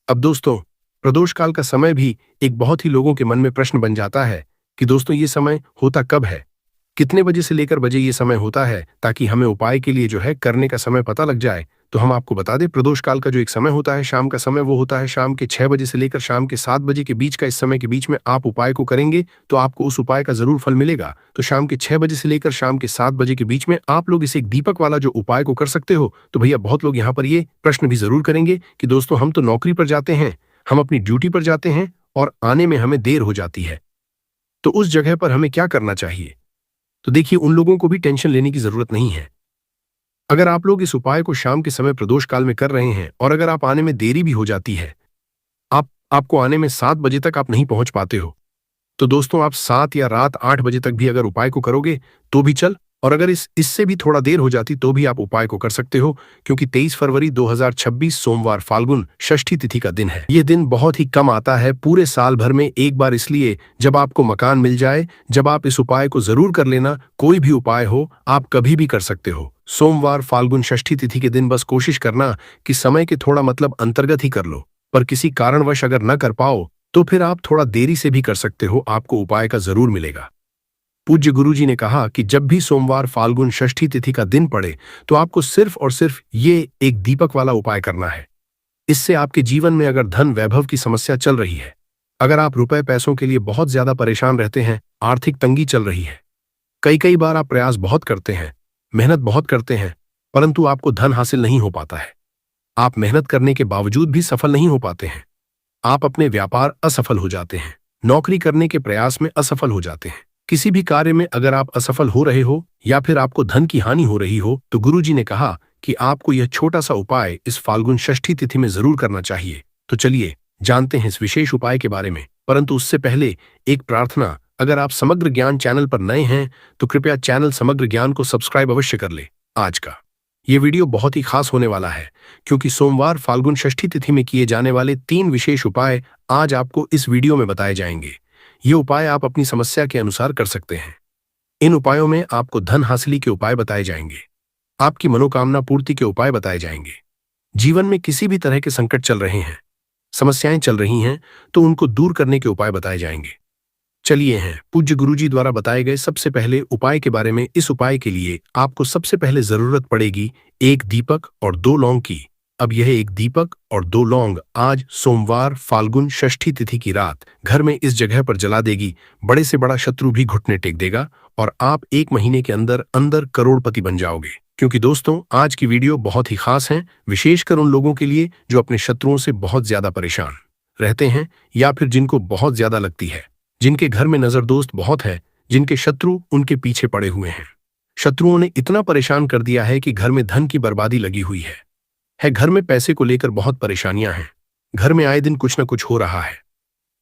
अब दोस्तों, प्रदोष काल का समय भी एक बहुत ही लोगों के मन में प्रश्न बन जाता है कि दोस्तों ये समय होता कब है, कितने बजे से लेकर बजे ये समय होता है, ताकि हमें उपाय के लिए जो है करने का समय पता लग जाए। तो हम आपको बता दें, प्रदोष काल का जो एक समय होता है शाम का समय, वो होता है शाम के 6 बजे से लेकर शाम के 7 बजे के बीच का। इस समय के बीच में आप उपाय को करेंगे तो आपको उस उपाय का जरूर फल मिलेगा। तो शाम के 6 बजे से लेकर शाम के 7 बजे के बीच में आप लोग इस एक दीपक वाला जो उपाय को कर सकते हो। तो भैया बहुत लोग यहाँ पर ये प्रश्न भी जरूर करेंगे कि दोस्तों हम तो नौकरी पर जाते हैं, हम अपनी ड्यूटी पर जाते हैं और आने में हमें देर हो जाती है, तो उस जगह पर हमें क्या करना चाहिए। तो देखिए, उन लोगों को भी टेंशन लेने की जरूरत नहीं है। अगर आप लोग इस उपाय को शाम के समय प्रदोष काल में कर रहे हैं और अगर आप आने में देरी भी हो जाती है, आपको आने में 7 बजे तक आप नहीं पहुंच पाते हो, तो दोस्तों आप 7 या रात 8 बजे तक भी अगर उपाय को करोगे तो भी चल, और अगर इससे भी थोड़ा देर हो जाती तो भी आप उपाय को कर सकते हो। क्योंकि 23 फरवरी 2026 सोमवार फाल्गुन षष्ठी तिथि का दिन है। यह दिन बहुत ही कम आता है पूरे साल भर में एक बार, इसलिए जब आपको मकान मिल जाए, जब आप इस उपाय को जरूर कर लेना। कोई भी उपाय हो आप कभी भी कर सकते हो। सोमवार फाल्गुन षष्ठी तिथि के दिन बस कोशिश करना कि समय के थोड़ा मतलब अंतर्गत ही कर लो, पर किसी कारणवश अगर न कर पाओ तो फिर आप थोड़ा देरी से भी कर सकते हो, आपको उपाय का जरूर मिलेगा। पूज्य गुरुजी ने कहा कि जब भी सोमवार फाल्गुन षष्ठी तिथि का दिन पड़े तो आपको सिर्फ और सिर्फ ये एक दीपक वाला उपाय करना है। इससे आपके जीवन में अगर धन वैभव की समस्या चल रही है, अगर आप रुपए पैसों के लिए बहुत ज्यादा परेशान रहते हैं, आर्थिक तंगी चल रही है, कई बार आप प्रयास बहुत करते हैं, मेहनत बहुत करते हैं, परंतु आपको धन हासिल नहीं हो पाता है, आप मेहनत करने के बावजूद भी सफल नहीं हो पाते हैं, आप अपने व्यापार असफल हो जाते हैं, नौकरी करने के प्रयास में असफल हो जाते हैं, किसी भी कार्य में अगर आप असफल हो रहे हो या फिर आपको धन की हानि हो रही हो, तो गुरुजी ने कहा कि आपको यह छोटा सा उपाय इस फाल्गुन षष्ठी तिथि में जरूर करना चाहिए। तो चलिए जानते हैं इस विशेष उपाय के बारे में, परंतु उससे पहले एक प्रार्थना। अगर आप समग्र ज्ञान चैनल पर नए हैं तो कृपया चैनल समग्र ज्ञान को सब्सक्राइब अवश्य कर ले। आज का ये वीडियो बहुत ही खास होने वाला है, क्योंकि सोमवार फाल्गुन षष्ठी तिथि में किए जाने वाले 3 विशेष उपाय आज आपको इस वीडियो में बताए जाएंगे। ये उपाय आप अपनी समस्या के अनुसार कर सकते हैं। इन उपायों में आपको धन हासिली के उपाय बताए जाएंगे, आपकी मनोकामना पूर्ति के उपाय बताए जाएंगे। जीवन में किसी भी तरह के संकट चल रहे हैं, समस्याएं चल रही हैं, तो उनको दूर करने के उपाय बताए जाएंगे। चलिए हैं पूज्य गुरुजी द्वारा बताए गए सबसे पहले उपाय के बारे में। इस उपाय के लिए आपको सबसे पहले जरूरत पड़ेगी एक दीपक और 2 लौंग की। अब यह एक दीपक और 2 लौंग आज सोमवार फाल्गुन षष्ठी तिथि की रात घर में इस जगह पर जला देगी। बड़े से बड़ा शत्रु भी घुटने टेक देगा और आप 1 महीने के अंदर अंदर करोड़पति बन जाओगे। क्योंकि दोस्तों आज की वीडियो बहुत ही खास है, विशेषकर उन लोगों के लिए जो अपने शत्रुओं से बहुत ज्यादा परेशान रहते हैं या फिर जिनको बहुत ज्यादा लगती है, जिनके घर में नजर दोस्त बहुत है, जिनके शत्रु उनके पीछे पड़े हुए हैं। शत्रुओं ने इतना परेशान कर दिया है कि घर में धन की बर्बादी लगी हुई है घर में पैसे को लेकर बहुत परेशानियां हैं, घर में आए दिन कुछ न कुछ हो रहा है।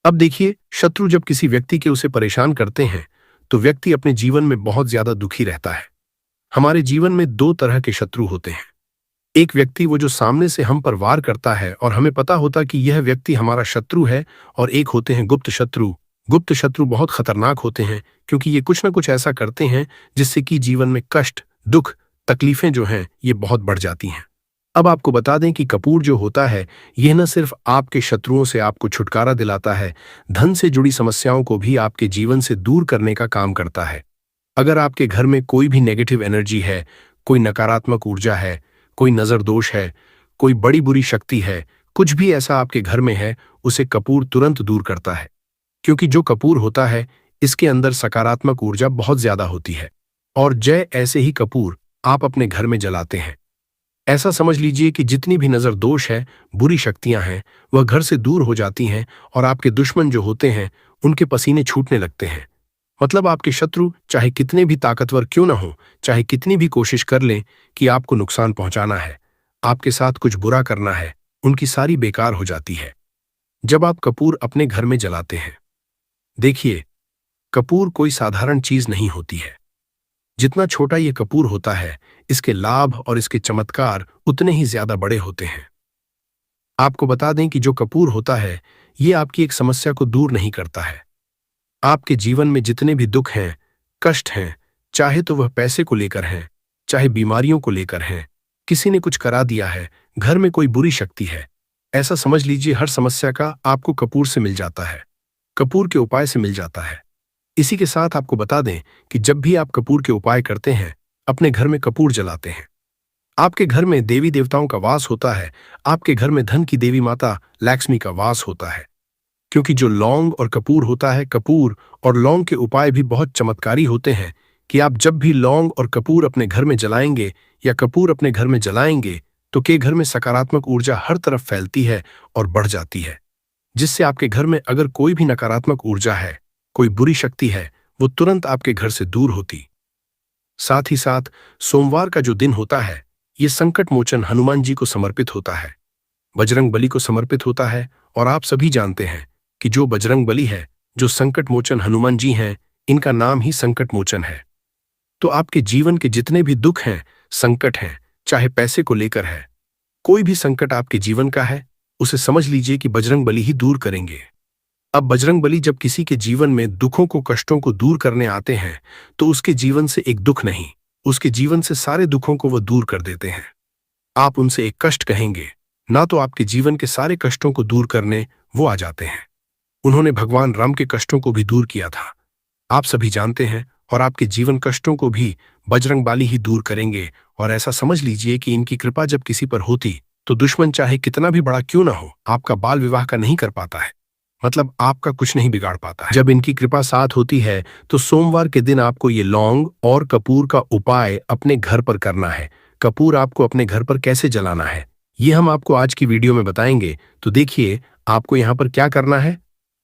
अब देखिए, शत्रु जब किसी व्यक्ति के उसे परेशान करते हैं तो व्यक्ति अपने जीवन में बहुत ज्यादा दुखी रहता है। हमारे जीवन में 2 तरह के शत्रु होते हैं। एक व्यक्ति वो जो सामने से हम पर वार करता है और हमें पता होता कि यह व्यक्ति हमारा शत्रु है, और एक होते हैं गुप्त शत्रु। गुप्त शत्रु बहुत खतरनाक होते हैं क्योंकि ये कुछ न कुछ ऐसा करते हैं जिससे कि जीवन में कष्ट, दुख, तकलीफें जो हैं ये बहुत बढ़ जाती हैं। अब आपको बता दें कि कपूर जो होता है यह न सिर्फ आपके शत्रुओं से आपको छुटकारा दिलाता है, धन से जुड़ी समस्याओं को भी आपके जीवन से दूर करने का काम करता है। अगर आपके घर में कोई भी नेगेटिव एनर्जी है, कोई नकारात्मक ऊर्जा है, कोई नजर दोष है, कोई बड़ी बुरी शक्ति है, कुछ भी ऐसा आपके घर में है, उसे कपूर तुरंत दूर करता है। क्योंकि जो कपूर होता है इसके अंदर सकारात्मक ऊर्जा बहुत ज्यादा होती है, और जय ऐसे ही कपूर आप अपने घर में जलाते हैं। ऐसा समझ लीजिए कि जितनी भी नजर दोष है, बुरी शक्तियां हैं, वह घर से दूर हो जाती हैं और आपके दुश्मन जो होते हैं उनके पसीने छूटने लगते हैं। मतलब आपके शत्रु चाहे कितने भी ताकतवर क्यों ना हो, चाहे कितनी भी कोशिश कर लें कि आपको नुकसान पहुंचाना है, आपके साथ कुछ बुरा करना है, उनकी सारी बेकार हो जाती है जब आप कपूर अपने घर में जलाते हैं। देखिए, कपूर कोई साधारण चीज नहीं होती है। जितना छोटा ये कपूर होता है, इसके लाभ और इसके चमत्कार उतने ही ज्यादा बड़े होते हैं। आपको बता दें कि जो कपूर होता है ये आपकी एक समस्या को दूर नहीं करता है। आपके जीवन में जितने भी दुख हैं, कष्ट हैं, चाहे तो वह पैसे को लेकर हैं, चाहे बीमारियों को लेकर हैं, किसी ने कुछ करा दिया है, घर में कोई बुरी शक्ति है, ऐसा समझ लीजिए हर समस्या का आपको कपूर से मिल जाता है, कपूर के उपाय से मिल जाता है। इसी के साथ आपको बता दें कि जब भी आप कपूर के उपाय करते हैं, अपने घर में कपूर जलाते हैं, आपके घर में देवी देवताओं का वास होता है, आपके घर में धन की देवी माता लक्ष्मी का वास होता है। क्योंकि जो लौंग और कपूर होता है, कपूर और लौंग के उपाय भी बहुत चमत्कारी होते हैं कि आप जब भी लौंग और कपूर अपने घर में जलाएंगे या कपूर अपने घर में जलाएंगे तो के घर में सकारात्मक ऊर्जा हर तरफ फैलती है और बढ़ जाती है, जिससे आपके घर में अगर कोई भी नकारात्मक ऊर्जा है, कोई बुरी शक्ति है, वो तुरंत आपके घर से दूर होती। साथ ही साथ सोमवार का जो दिन होता है ये संकट मोचन हनुमान जी को समर्पित होता है, बजरंग बली को समर्पित होता है। और आप सभी जानते हैं कि जो बजरंग बली है, जो संकट मोचन हनुमान जी हैं, इनका नाम ही संकट मोचन है। तो आपके जीवन के जितने भी दुख हैं, संकट हैं, चाहे पैसे को लेकर है, कोई भी संकट आपके जीवन का है, उसे समझ लीजिए कि बजरंग बली ही दूर करेंगे। अब बजरंग बली जब किसी के जीवन में दुखों को, कष्टों को दूर करने आते हैं तो उसके जीवन से एक दुख नहीं, उसके जीवन से सारे दुखों को वह दूर कर देते हैं। आप उनसे एक कष्ट कहेंगे ना तो आपके जीवन के सारे कष्टों को दूर करने वो आ जाते हैं। उन्होंने भगवान राम के कष्टों को भी दूर किया था, आप सभी जानते हैं, और आपके जीवन कष्टों को भी बजरंग बली ही दूर करेंगे। और ऐसा समझ लीजिए कि इनकी कृपा जब किसी पर होती तो दुश्मन चाहे कितना भी बड़ा क्यों ना हो, आपका बाल विवाह का नहीं कर पाता है, मतलब आपका कुछ नहीं बिगाड़ पाता है। जब इनकी कृपा साथ होती है तो सोमवार के दिन आपको ये लौंग और कपूर का उपाय अपने घर पर करना है। कपूर आपको अपने घर पर कैसे जलाना है ये हम आपको आज की वीडियो में बताएंगे। तो देखिए, आपको यहाँ पर क्या करना है,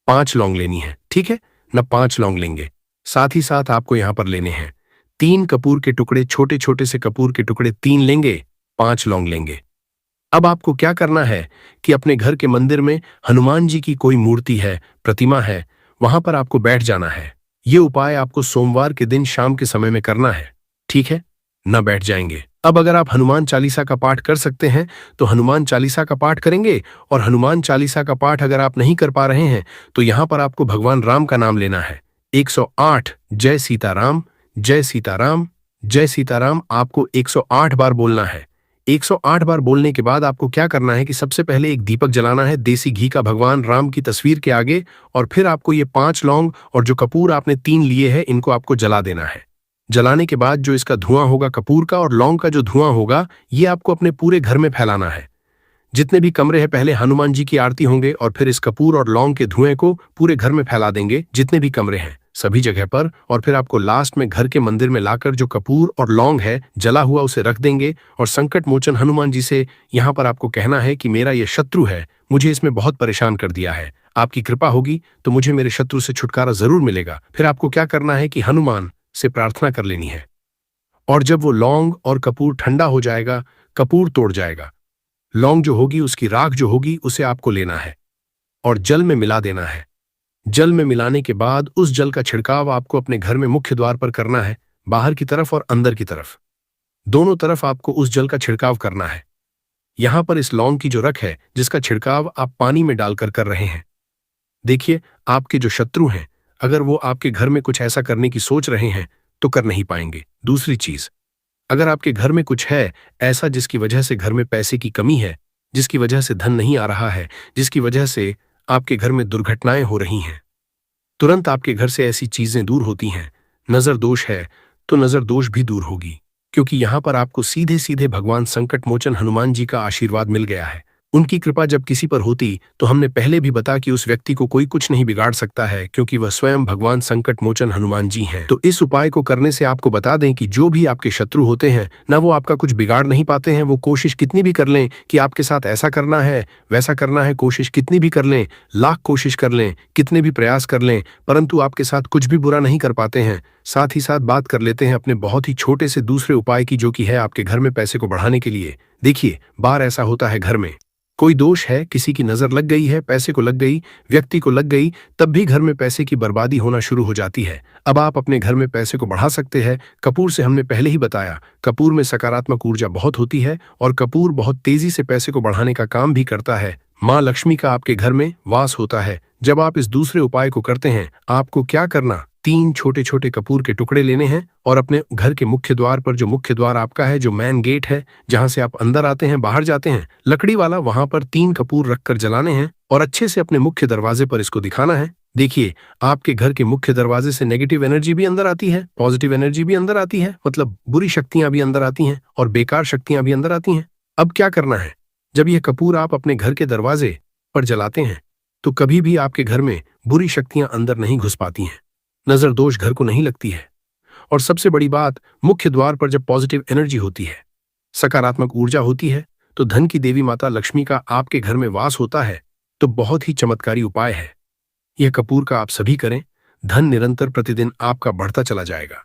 5 लौंग लेनी है, ठीक है ना, 5 लौंग लेंगे। साथ ही साथ आपको यहाँ पर लेने हैं 3 कपूर के टुकड़े, छोटे छोटे से कपूर के टुकड़े 3 लेंगे, 5 लौंग लेंगे। अब आपको क्या करना है कि अपने घर के मंदिर में हनुमान जी की कोई मूर्ति है, प्रतिमा है, वहां पर आपको बैठ जाना है। ये उपाय आपको सोमवार के दिन शाम के समय में करना है, ठीक है ना, बैठ जाएंगे। अब अगर आप हनुमान चालीसा का पाठ कर सकते हैं तो हनुमान चालीसा का पाठ करेंगे, और हनुमान चालीसा का पाठ अगर आप नहीं कर पा रहे हैं तो यहां पर आपको भगवान राम का नाम लेना है। 108 जय सीताराम, जय सीताराम। जय सीताराम आपको 108 बार बोलना है। 108 बार बोलने के बाद आपको क्या करना है कि सबसे पहले एक दीपक जलाना है देसी घी का भगवान राम की तस्वीर के आगे, और फिर आपको ये 5 लौंग और जो कपूर आपने 3 लिए हैं इनको आपको जला देना है। जलाने के बाद जो इसका धुआं होगा कपूर का और लौंग का जो धुआं होगा, ये आपको अपने पूरे घर में फैलाना है। जितने भी कमरे हैं पहले हनुमान जी की आरती होंगे और फिर इस कपूर और लौंग के धुएं को पूरे घर में फैला देंगे, जितने भी कमरे हैं सभी जगह पर। और फिर आपको लास्ट में घर के मंदिर में लाकर जो कपूर और लौंग है जला हुआ उसे रख देंगे और संकट मोचन हनुमान जी से यहाँ पर आपको कहना है कि मेरा ये शत्रु है, मुझे इसमें बहुत परेशान कर दिया है, आपकी कृपा होगी तो मुझे मेरे शत्रु से छुटकारा जरूर मिलेगा। फिर आपको क्या करना है कि हनुमान से प्रार्थना कर लेनी है, और जब वो लौंग और कपूर ठंडा हो जाएगा, कपूर तोड़ जाएगा, लौंग जो होगी उसकी राख जो होगी उसे आपको लेना है और जल में मिला देना है। जल में मिलाने के बाद उस जल का छिड़काव आपको अपने घर में मुख्य द्वार पर करना है, बाहर की तरफ और अंदर की तरफ, दोनों तरफ आपको उस जल का छिड़काव करना है। यहां पर इस लौंग की जो रख है जिसका छिड़काव आप पानी में डालकर कर रहे हैं, देखिए आपके जो शत्रु हैं अगर वो आपके घर में कुछ ऐसा करने की सोच रहे हैं तो कर नहीं पाएंगे। दूसरी चीज, अगर आपके घर में कुछ है ऐसा जिसकी वजह से घर में पैसे की कमी है, जिसकी वजह से धन नहीं आ रहा है, जिसकी वजह से आपके घर में दुर्घटनाएं हो रही हैं, तुरंत आपके घर से ऐसी चीजें दूर होती हैं। नजर दोष है तो नजर दोष भी दूर होगी, क्योंकि यहां पर आपको सीधे सीधे भगवान संकट मोचन हनुमान जी का आशीर्वाद मिल गया है। उनकी कृपा जब किसी पर होती तो हमने पहले भी बता कि उस व्यक्ति को कोई कुछ नहीं बिगाड़ सकता है, क्योंकि वह स्वयं भगवान संकट मोचन हनुमान जी हैं। तो इस उपाय को करने से आपको बता दें कि जो भी आपके शत्रु होते हैं ना, वो आपका कुछ बिगाड़ नहीं पाते हैं। वो कोशिश कितनी भी कर लें कि आपके साथ ऐसा करना है वैसा करना है, कोशिश कितनी भी कर लें, लाख कोशिश कर लें, कितने भी प्रयास कर लें, परंतु आपके साथ कुछ भी बुरा नहीं कर पाते हैं। साथ ही साथ बात कर लेते हैं अपने बहुत ही छोटे से दूसरे उपाय की, जो कि है आपके घर में पैसे को बढ़ाने के लिए। देखिए बार ऐसा होता है घर में कोई दोष है, किसी की नजर लग गई है, पैसे को लग गई, व्यक्ति को लग गई, तब भी घर में पैसे की बर्बादी होना शुरू हो जाती है। अब आप अपने घर में पैसे को बढ़ा सकते हैं कपूर से। हमने पहले ही बताया कपूर में सकारात्मक ऊर्जा बहुत होती है और कपूर बहुत तेजी से पैसे को बढ़ाने का काम भी करता है। माँ लक्ष्मी का आपके घर में वास होता है। जब आप इस दूसरे उपाय को करते हैं आपको क्या करना, 3 छोटे छोटे कपूर के टुकड़े लेने हैं और अपने घर के मुख्य द्वार पर, जो मुख्य द्वार आपका है, जो मेन गेट है जहां से आप अंदर आते हैं बाहर जाते हैं, लकड़ी वाला, वहां पर 3 कपूर रखकर जलाने हैं और अच्छे से अपने मुख्य दरवाजे पर इसको दिखाना है। देखिए आपके घर के मुख्य दरवाजे से नेगेटिव एनर्जी भी अंदर आती है, पॉजिटिव एनर्जी भी अंदर आती है, मतलब बुरी शक्तियां भी अंदर आती हैं और बेकार शक्तियां भी अंदर आती हैं। अब क्या करना है, जब यह कपूर आप अपने घर के दरवाजे पर जलाते हैं तो कभी भी आपके घर में बुरी शक्तियां अंदर नहीं घुस पाती हैं, नजर दोष घर को नहीं लगती है। और सबसे बड़ी बात, मुख्य द्वार पर जब पॉजिटिव एनर्जी होती है, सकारात्मक ऊर्जा होती है, तो धन की देवी माता लक्ष्मी का आपके घर में वास होता है। तो बहुत ही चमत्कारी उपाय है यह कपूर का, आप सभी करें, धन निरंतर प्रतिदिन आपका बढ़ता चला जाएगा।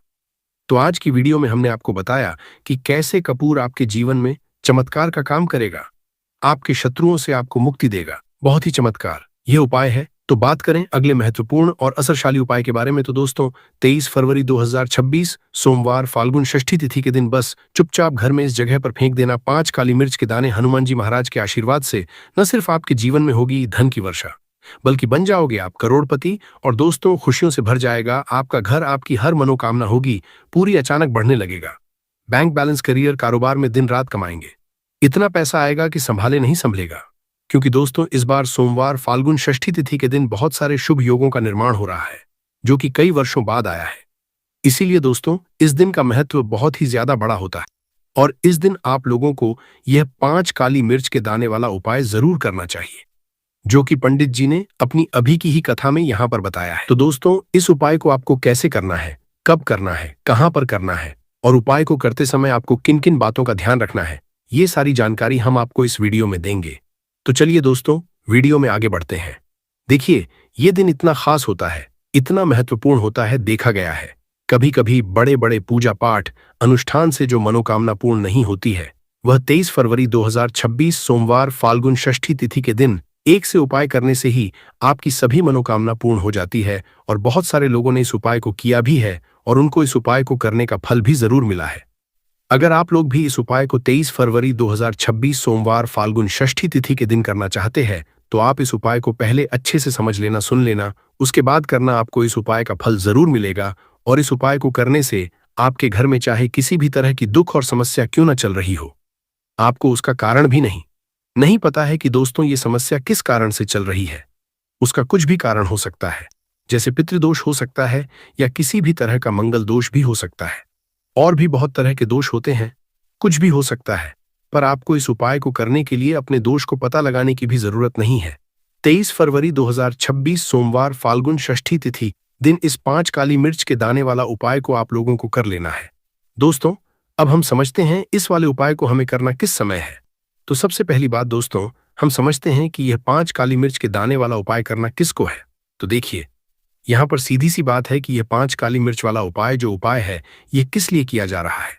तो आज की वीडियो में हमने आपको बताया कि कैसे कपूर आपके जीवन में चमत्कार का काम करेगा, आपके शत्रुओं से आपको मुक्ति देगा। बहुत ही चमत्कार यह उपाय है। तो बात करें अगले महत्वपूर्ण और असरशाली उपाय के बारे में, तो दोस्तों 23 फरवरी 2026 सोमवार फाल्गुन षष्ठी तिथि के दिन बस चुपचाप घर में इस जगह पर फेंक देना 5 काली मिर्च के दाने। हनुमान जी महाराज के आशीर्वाद से न सिर्फ आपके जीवन में होगी धन की वर्षा, बल्कि बन जाओगे आप करोड़पति। और दोस्तों खुशियों से भर जाएगा आपका घर, आपकी हर मनोकामना होगी पूरी, अचानक बढ़ने लगेगा। बैंक बैलेंस, करियर, कारोबार में दिन रात कमाएंगे, इतना पैसा आएगा कि संभाले नहीं संभलेगा। क्योंकि दोस्तों इस बार सोमवार फाल्गुन षष्ठी तिथि के दिन बहुत सारे शुभ योगों का निर्माण हो रहा है, जो कि कई वर्षों बाद आया है। इसीलिए दोस्तों इस दिन का महत्व बहुत ही ज्यादा बड़ा होता है और इस दिन आप लोगों को यह 5 काली मिर्च के दाने वाला उपाय जरूर करना चाहिए, जो कि पंडित जी ने अपनी अभी की ही कथा में यहां पर बताया है। तो दोस्तों इस उपाय को आपको कैसे करना है, कब करना है, कहां पर करना है और उपाय को करते समय आपको किन किन बातों का ध्यान रखना है, ये सारी जानकारी हम आपको इस वीडियो में देंगे। तो चलिए दोस्तों वीडियो में आगे बढ़ते हैं। देखिए ये दिन इतना खास होता है, इतना महत्वपूर्ण होता है, देखा गया है कभी कभी बड़े बड़े पूजा पाठ अनुष्ठान से जो मनोकामना पूर्ण नहीं होती है, वह 23 फरवरी 2026 सोमवार फाल्गुन षष्ठी तिथि के दिन एक से उपाय करने से ही आपकी सभी मनोकामना पूर्ण हो जाती है। और बहुत सारे लोगों ने इस उपाय को किया भी है और उनको इस उपाय को करने का फल भी जरूर मिला है। अगर आप लोग भी इस उपाय को 23 फरवरी 2026 सोमवार फाल्गुन षष्ठी तिथि के दिन करना चाहते हैं, तो आप इस उपाय को पहले अच्छे से समझ लेना, सुन लेना, उसके बाद करना, आपको इस उपाय का फल जरूर मिलेगा। और इस उपाय को करने से आपके घर में चाहे किसी भी तरह की दुख और समस्या क्यों न चल रही हो, आपको उसका कारण भी नहीं पता है कि दोस्तों ये समस्या किस कारण से चल रही है। उसका कुछ भी कारण हो सकता है, जैसे पितृदोष हो सकता है या किसी भी तरह का मंगल दोष भी हो सकता है। और भी बहुत तरह के दोष होते हैं, कुछ भी हो सकता है। पर आपको इस उपाय को करने के लिए अपने दोष को पता लगाने की भी जरूरत नहीं है। 23 फरवरी 2026 सोमवार फाल्गुन षष्ठी तिथि दिन इस 5 काली मिर्च के दाने वाला उपाय को आप लोगों को कर लेना है। दोस्तों, अब हम समझते हैं इस वाले उपाय को हमें करना किस समय है। तो सबसे पहली बात दोस्तों, हम समझते हैं कि यह 5 काली मिर्च के दाने वाला उपाय करना किसको है। तो देखिए, यहाँ पर सीधी सी बात है कि यह 5 काली मिर्च वाला उपाय जो उपाय है, यह किस लिए किया जा रहा है।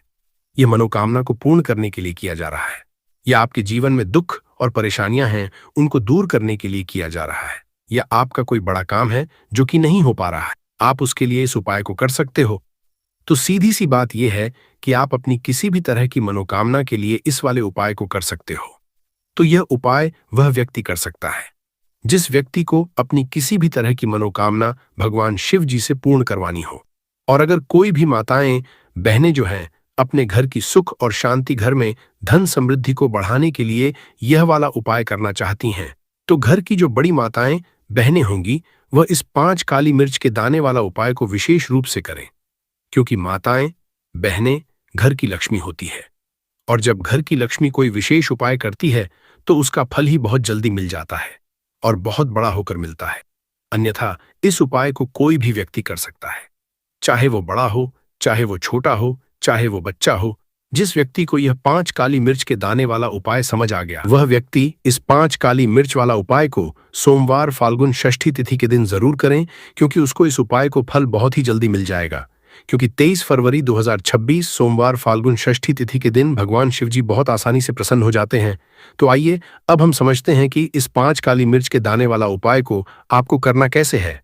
यह मनोकामना को पूर्ण करने के लिए किया जा रहा है। यह आपके जीवन में दुख और परेशानियां हैं, उनको दूर करने के लिए किया जा रहा है। या आपका कोई बड़ा काम है जो कि नहीं हो पा रहा है, आप उसके लिए इस उपाय को कर सकते हो। तो सीधी सी बात यह है कि आप अपनी किसी भी तरह की मनोकामना के लिए इस वाले उपाय को कर सकते हो। तो यह उपाय वह व्यक्ति कर सकता है जिस व्यक्ति को अपनी किसी भी तरह की मनोकामना भगवान शिव जी से पूर्ण करवानी हो। और अगर कोई भी माताएं बहनें जो हैं अपने घर की सुख और शांति, घर में धन समृद्धि को बढ़ाने के लिए यह वाला उपाय करना चाहती हैं, तो घर की जो बड़ी माताएं बहनें होंगी वह इस 5 काली मिर्च के दाने वाला उपाय को विशेष रूप से करें। क्योंकि माताएं बहनें घर की लक्ष्मी होती है, और जब घर की लक्ष्मी कोई विशेष उपाय करती है तो उसका फल ही बहुत जल्दी मिल जाता है और बहुत बड़ा होकर मिलता है। अन्यथा इस उपाय को कोई भी व्यक्ति कर सकता है, चाहे वो बड़ा हो, चाहे वो छोटा हो, चाहे वो बच्चा हो। जिस व्यक्ति को यह 5 काली मिर्च के दाने वाला उपाय समझ आ गया, वह व्यक्ति इस 5 काली मिर्च वाला उपाय को सोमवार फाल्गुन षष्ठी तिथि के दिन जरूर करें, क्योंकि उसको इस उपाय को फल बहुत ही जल्दी मिल जाएगा। क्योंकि 23 फरवरी 2026 सोमवार फाल्गुन षष्ठी तिथि के दिन भगवान शिवजी बहुत आसानी से प्रसन्न हो जाते हैं। तो आइए अब हम समझते हैं कि इस 5 काली मिर्च के दाने वाला उपाय को आपको करना कैसे है,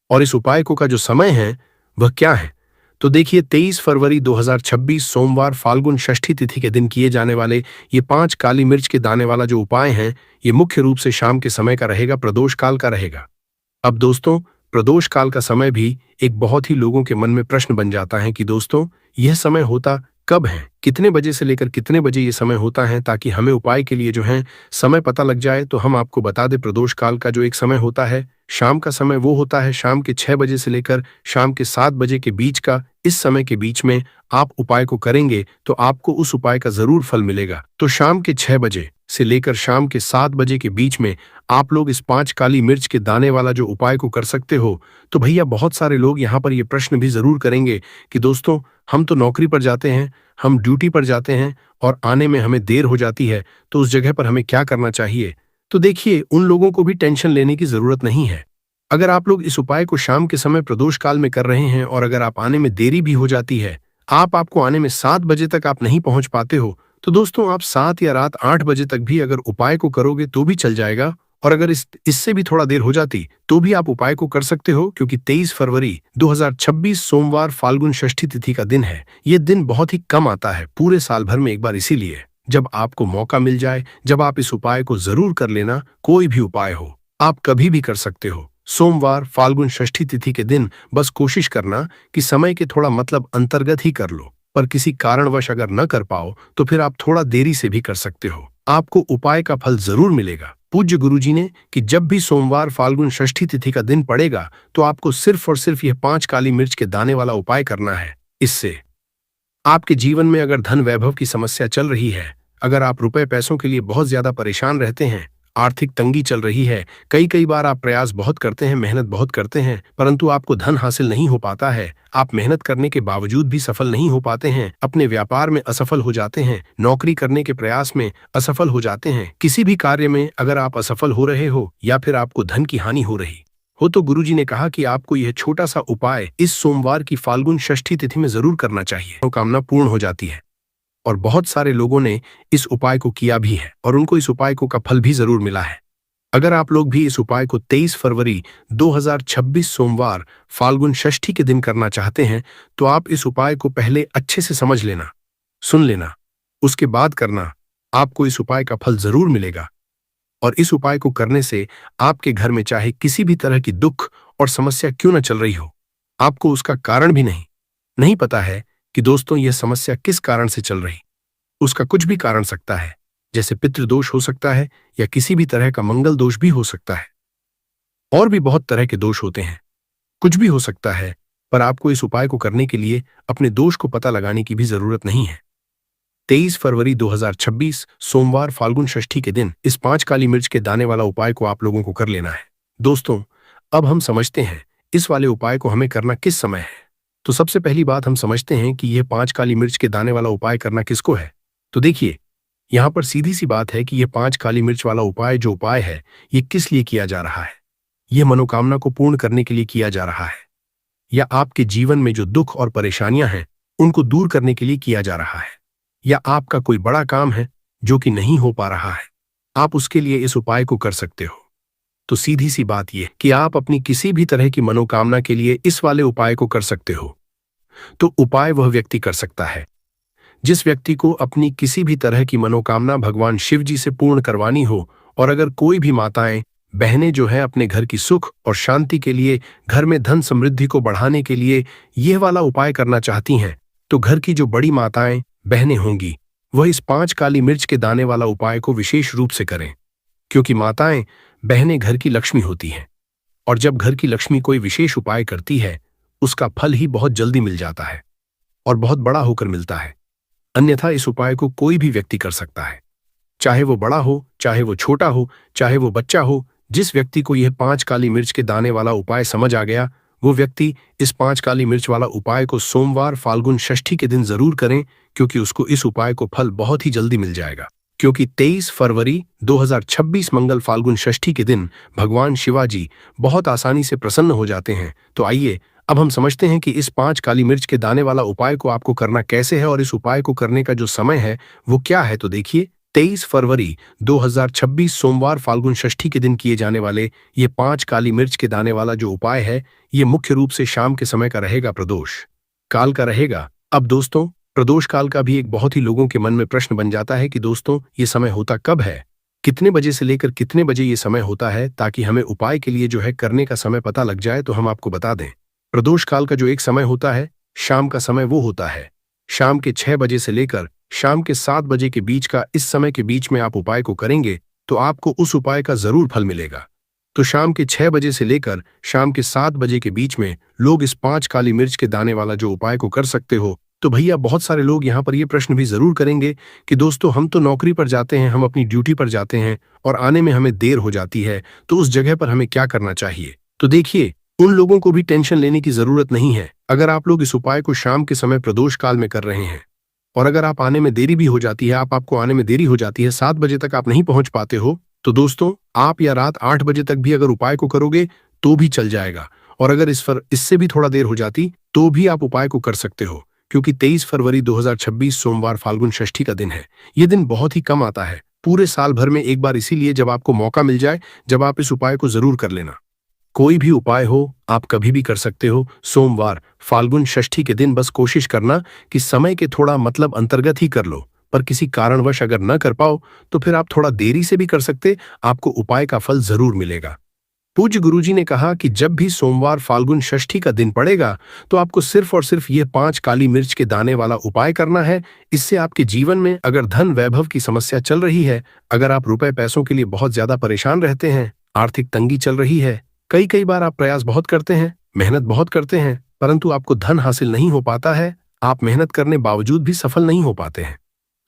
और इस उपाय को का जो समय है वह क्या है। तो देखिए, 23 फरवरी 2026 सोमवार फाल्गुन षष्ठी तिथि के दिन किए जाने वाले ये 5 काली मिर्च के दाने वाला जो उपाय हैं, ये मुख्य रूप से शाम के समय का रहेगा, प्रदोष काल का रहेगा। अब दोस्तों, प्रदोष काल का समय भी एक बहुत ही लोगों के मन में प्रश्न बन जाता है कि दोस्तों यह समय होता कब है, कितने बजे से लेकर कितने बजे ये समय होता है, ताकि हमें उपाय के लिए जो है समय पता लग जाए। तो हम आपको बता दें, प्रदोष काल का जो एक समय होता है शाम का समय, वो होता है शाम के 6 बजे से लेकर शाम के 7 बजे के बीच का। इस समय के बीच में आप उपाय को करेंगे तो आपको उस उपाय का जरूर फल मिलेगा। तो शाम के 6 बजे से लेकर शाम के 7 बजे के बीच में आप लोग इस 5 काली मिर्च के दाने वाला जो उपाय को कर सकते हो। तो भैया, बहुत सारे लोग यहाँ पर ये प्रश्न भी जरूर करेंगे कि दोस्तों हम तो नौकरी पर जाते हैं, हम ड्यूटी पर जाते हैं और आने में हमें देर हो जाती है, तो उस जगह पर हमें क्या करना चाहिए। तो देखिए, उन लोगों को भी टेंशन लेने की जरूरत नहीं है। अगर आप लोग इस उपाय को शाम के समय प्रदोष काल में कर रहे हैं और अगर आप आने में देरी भी हो जाती है, आपको आने में 7 बजे तक आप नहीं पहुंच पाते हो, तो दोस्तों आप 7 या रात 8 बजे तक भी अगर उपाय को करोगे तो भी चल जाएगा। और अगर इससे भी थोड़ा देर हो जाती तो भी आप उपाय को कर सकते हो, क्योंकि 23 फरवरी 2026 सोमवार फाल्गुन षष्ठी तिथि का दिन है। ये दिन बहुत ही कम आता है पूरे साल भर में एक बार, इसीलिए जब आपको मौका मिल जाए, जब आप इस उपाय को जरूर कर लेना। कोई भी उपाय हो, आप कभी भी कर सकते हो। सोमवार फाल्गुन षष्ठी तिथि के दिन बस कोशिश करना कि समय के थोड़ा अंतर्गत ही कर लो, पर किसी कारणवश अगर न कर पाओ तो फिर आप थोड़ा देरी से भी कर सकते हो, आपको उपाय का फल जरूर मिलेगा। पूज्य गुरुजी ने कि जब भी सोमवार फाल्गुन षष्ठी तिथि का दिन पड़ेगा तो आपको सिर्फ और सिर्फ यह 5 काली मिर्च के दाने वाला उपाय करना है। इससे आपके जीवन में अगर धन वैभव की समस्या चल रही है, अगर आप रुपए पैसों के लिए बहुत ज्यादा परेशान रहते हैं, आर्थिक तंगी चल रही है, कई बार आप प्रयास बहुत करते हैं, मेहनत बहुत करते हैं, परंतु आपको धन हासिल नहीं हो पाता है, आप मेहनत करने के बावजूद भी सफल नहीं हो पाते हैं, अपने व्यापार में असफल हो जाते हैं, नौकरी करने के प्रयास में असफल हो जाते हैं, किसी भी कार्य में अगर आप असफल हो रहे हो या फिर आपको धन की हानि हो रही हो, तो गुरुजी ने कहा कि आपको यह छोटा सा उपाय इस सोमवार की फाल्गुन षष्ठी तिथि में जरूर करना चाहिए। मनोकामना पूर्ण हो जाती है, और बहुत सारे लोगों ने इस उपाय को किया भी है और उनको इस उपाय को का फल भी जरूर मिला है। अगर आप लोग भी इस उपाय को 23 फरवरी 2026 सोमवार फाल्गुन षष्ठी के दिन करना चाहते हैं, तो आप इस उपाय को पहले अच्छे से समझ लेना, सुन लेना, उसके बाद करना। आपको इस उपाय का फल जरूर मिलेगा। और इस उपाय को करने से आपके घर में चाहे किसी भी तरह की दुख और समस्या क्यों न चल रही हो, आपको उसका कारण भी नहीं पता है कि दोस्तों यह समस्या किस कारण से चल रही। उसका कुछ भी कारण सकता है, जैसे पितृदोष हो सकता है या किसी भी तरह का मंगल दोष भी हो सकता है। और भी बहुत तरह के दोष होते हैं, कुछ भी हो सकता है, पर आपको इस उपाय को करने के लिए अपने दोष को पता लगाने की भी जरूरत नहीं है। 23 फरवरी 2026 सोमवार फाल्गुन षष्ठी के दिन इस 5 काली मिर्च के दाने वाला उपाय को आप लोगों को कर लेना है। दोस्तों, अब हम समझते हैं इस वाले उपाय को हमें करना किस समय है। तो सबसे पहली बात हम समझते हैं कि यह 5 काली मिर्च के दाने वाला उपाय करना किसको है। तो देखिए, यहाँ पर सीधी सी बात है कि यह 5 काली मिर्च वाला उपाय जो उपाय है, ये किस लिए किया जा रहा है। यह मनोकामना को पूर्ण करने के लिए किया जा रहा है, या आपके जीवन में जो दुख और परेशानियां हैं उनको दूर करने के लिए किया जा रहा है, या आपका कोई बड़ा काम है जो कि नहीं हो पा रहा है, आप उसके लिए इस उपाय को कर सकते हो। तो सीधी सी बात यह कि आप अपनी किसी भी तरह की मनोकामना के लिए इस वाले उपाय को कर सकते हो। तो उपाय वह व्यक्ति कर सकता है जिस व्यक्ति को अपनी किसी भी तरह की मनोकामना भगवान शिव जी से पूर्ण करवानी हो। और अगर कोई भी माताएं बहनें जो है अपने घर की सुख और शांति के लिए, घर में धन समृद्धि को बढ़ाने के लिए यह वाला उपाय करना चाहती हैं, तो घर की जो बड़ी माताएं बहनें होंगी वह इस 5 काली मिर्च के दाने वाला उपाय को विशेष रूप से करें, क्योंकि माताएं बहनें घर की लक्ष्मी होती हैं, और जब घर की लक्ष्मी कोई विशेष उपाय करती है उसका फल ही बहुत जल्दी मिल जाता है और बहुत बड़ा होकर मिलता है। अन्यथा इस उपाय को कोई भी व्यक्ति कर सकता है, चाहे वो बड़ा हो, चाहे वो छोटा हो, चाहे वो बच्चा हो। जिस व्यक्ति को यह 5 काली मिर्च के दाने वाला उपाय समझ आ गया, वो व्यक्ति इस 5 काली मिर्च वाला उपाय को सोमवार फाल्गुन षष्ठी के दिन जरूर करें, क्योंकि उसको इस उपाय को फल बहुत ही जल्दी मिल जाएगा। क्योंकि 23 फरवरी 2026 मंगल फाल्गुन षष्ठी के दिन भगवान शिवाजी बहुत आसानी से प्रसन्न हो जाते हैं। तो आइए अब हम समझते हैं कि इस 5 काली मिर्च के दाने वाला उपाय को आपको करना कैसे है और इस उपाय को करने का जो समय है वो क्या है। तो देखिए, 23 फरवरी 2026 सोमवार फाल्गुन षष्ठी के दिन किए जाने वाले ये 5 काली मिर्च के दाने वाला जो उपाय है, ये मुख्य रूप से शाम के समय का रहेगा, प्रदोष काल का रहेगा। अब दोस्तों, प्रदोष काल का भी एक बहुत ही लोगों के मन में प्रश्न बन जाता है कि दोस्तों ये समय होता कब है, कितने बजे से लेकर कितने बजे ये समय होता है, ताकि हमें उपाय के लिए जो है करने का समय पता लग जाए। तो हम आपको बता दें, प्रदोष काल का जो एक समय होता है, शाम का समय, वो होता है शाम के 6 बजे से लेकर शाम के 7 बजे के बीच का। इस समय के बीच में आप उपाय को करेंगे तो आपको उस उपाय का जरूर फल मिलेगा। तो शाम के 6 बजे से लेकर शाम के 7 बजे के बीच में लोग इस 5 काली मिर्च के दाने वाला जो उपाय को कर सकते हो। तो भैया, बहुत सारे लोग यहाँ पर ये प्रश्न भी जरूर करेंगे कि दोस्तों हम तो नौकरी पर जाते हैं, हम अपनी ड्यूटी पर जाते हैं और आने में हमें देर हो जाती है, तो उस जगह पर हमें क्या करना चाहिए। तो देखिए, उन लोगों को भी टेंशन लेने की जरूरत नहीं है। अगर आप लोग इस उपाय को शाम के समय प्रदोष काल में कर रहे हैं और अगर आप आने में देरी भी हो जाती है, आपको आने में देरी हो जाती है, 7 बजे तक आप नहीं पहुंच पाते हो, तो दोस्तों आप या रात 8 बजे तक भी अगर उपाय को करोगे तो भी चल जाएगा। और अगर इससे भी थोड़ा देर हो जाती तो भी आप उपाय को कर सकते हो, क्योंकि 23 फरवरी 2026 सोमवार फाल्गुन षष्ठी का दिन है। ये दिन बहुत ही कम आता है पूरे साल भर में एक बार, इसीलिए जब आपको मौका मिल जाए, जब आप इस उपाय को जरूर कर लेना। कोई भी उपाय हो आप कभी भी कर सकते हो। सोमवार फाल्गुन षष्ठी के दिन बस कोशिश करना कि समय के थोड़ा अंतर्गत ही कर लो, पर किसी कारणवश अगर न कर पाओ तो फिर आप थोड़ा देरी से भी कर सकते, आपको उपाय का फल जरूर मिलेगा। पूज्य गुरुजी ने कहा कि जब भी सोमवार फाल्गुन षष्ठी का दिन पड़ेगा तो आपको सिर्फ और सिर्फ ये 5 काली मिर्च के दाने वाला उपाय करना है। इससे आपके जीवन में अगर धन वैभव की समस्या चल रही है, अगर आप रुपए पैसों के लिए बहुत ज्यादा परेशान रहते हैं, आर्थिक तंगी चल रही है, कई बार आप प्रयास बहुत करते हैं, मेहनत बहुत करते हैं, परंतु आपको धन हासिल नहीं हो पाता है, आप मेहनत करने बावजूद भी सफल नहीं हो पाते हैं,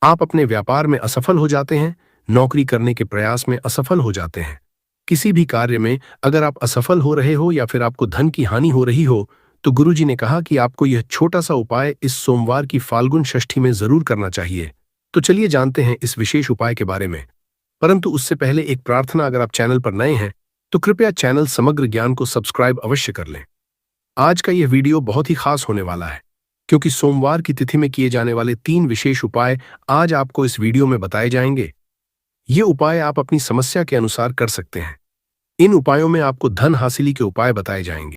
आप अपने व्यापार में असफल हो जाते हैं, नौकरी करने के प्रयास में असफल हो जाते हैं, किसी भी कार्य में अगर आप असफल हो रहे हो या फिर आपको धन की हानि हो रही हो, तो गुरुजी ने कहा कि आपको यह छोटा सा उपाय इस सोमवार की फाल्गुन षष्ठी में जरूर करना चाहिए। तो चलिए जानते हैं इस विशेष उपाय के बारे में, परंतु उससे पहले एक प्रार्थना, अगर आप चैनल पर नए हैं तो कृपया चैनल समग्र ज्ञान को सब्सक्राइब अवश्य कर लें। आज का यह वीडियो बहुत ही खास होने वाला है, क्योंकि सोमवार की तिथि में किए जाने वाले 3 विशेष उपाय आज आपको इस वीडियो में बताए जाएंगे। ये उपाय आप अपनी समस्या के अनुसार कर सकते हैं। इन उपायों में आपको धन हासिली के उपाय बताए जाएंगे।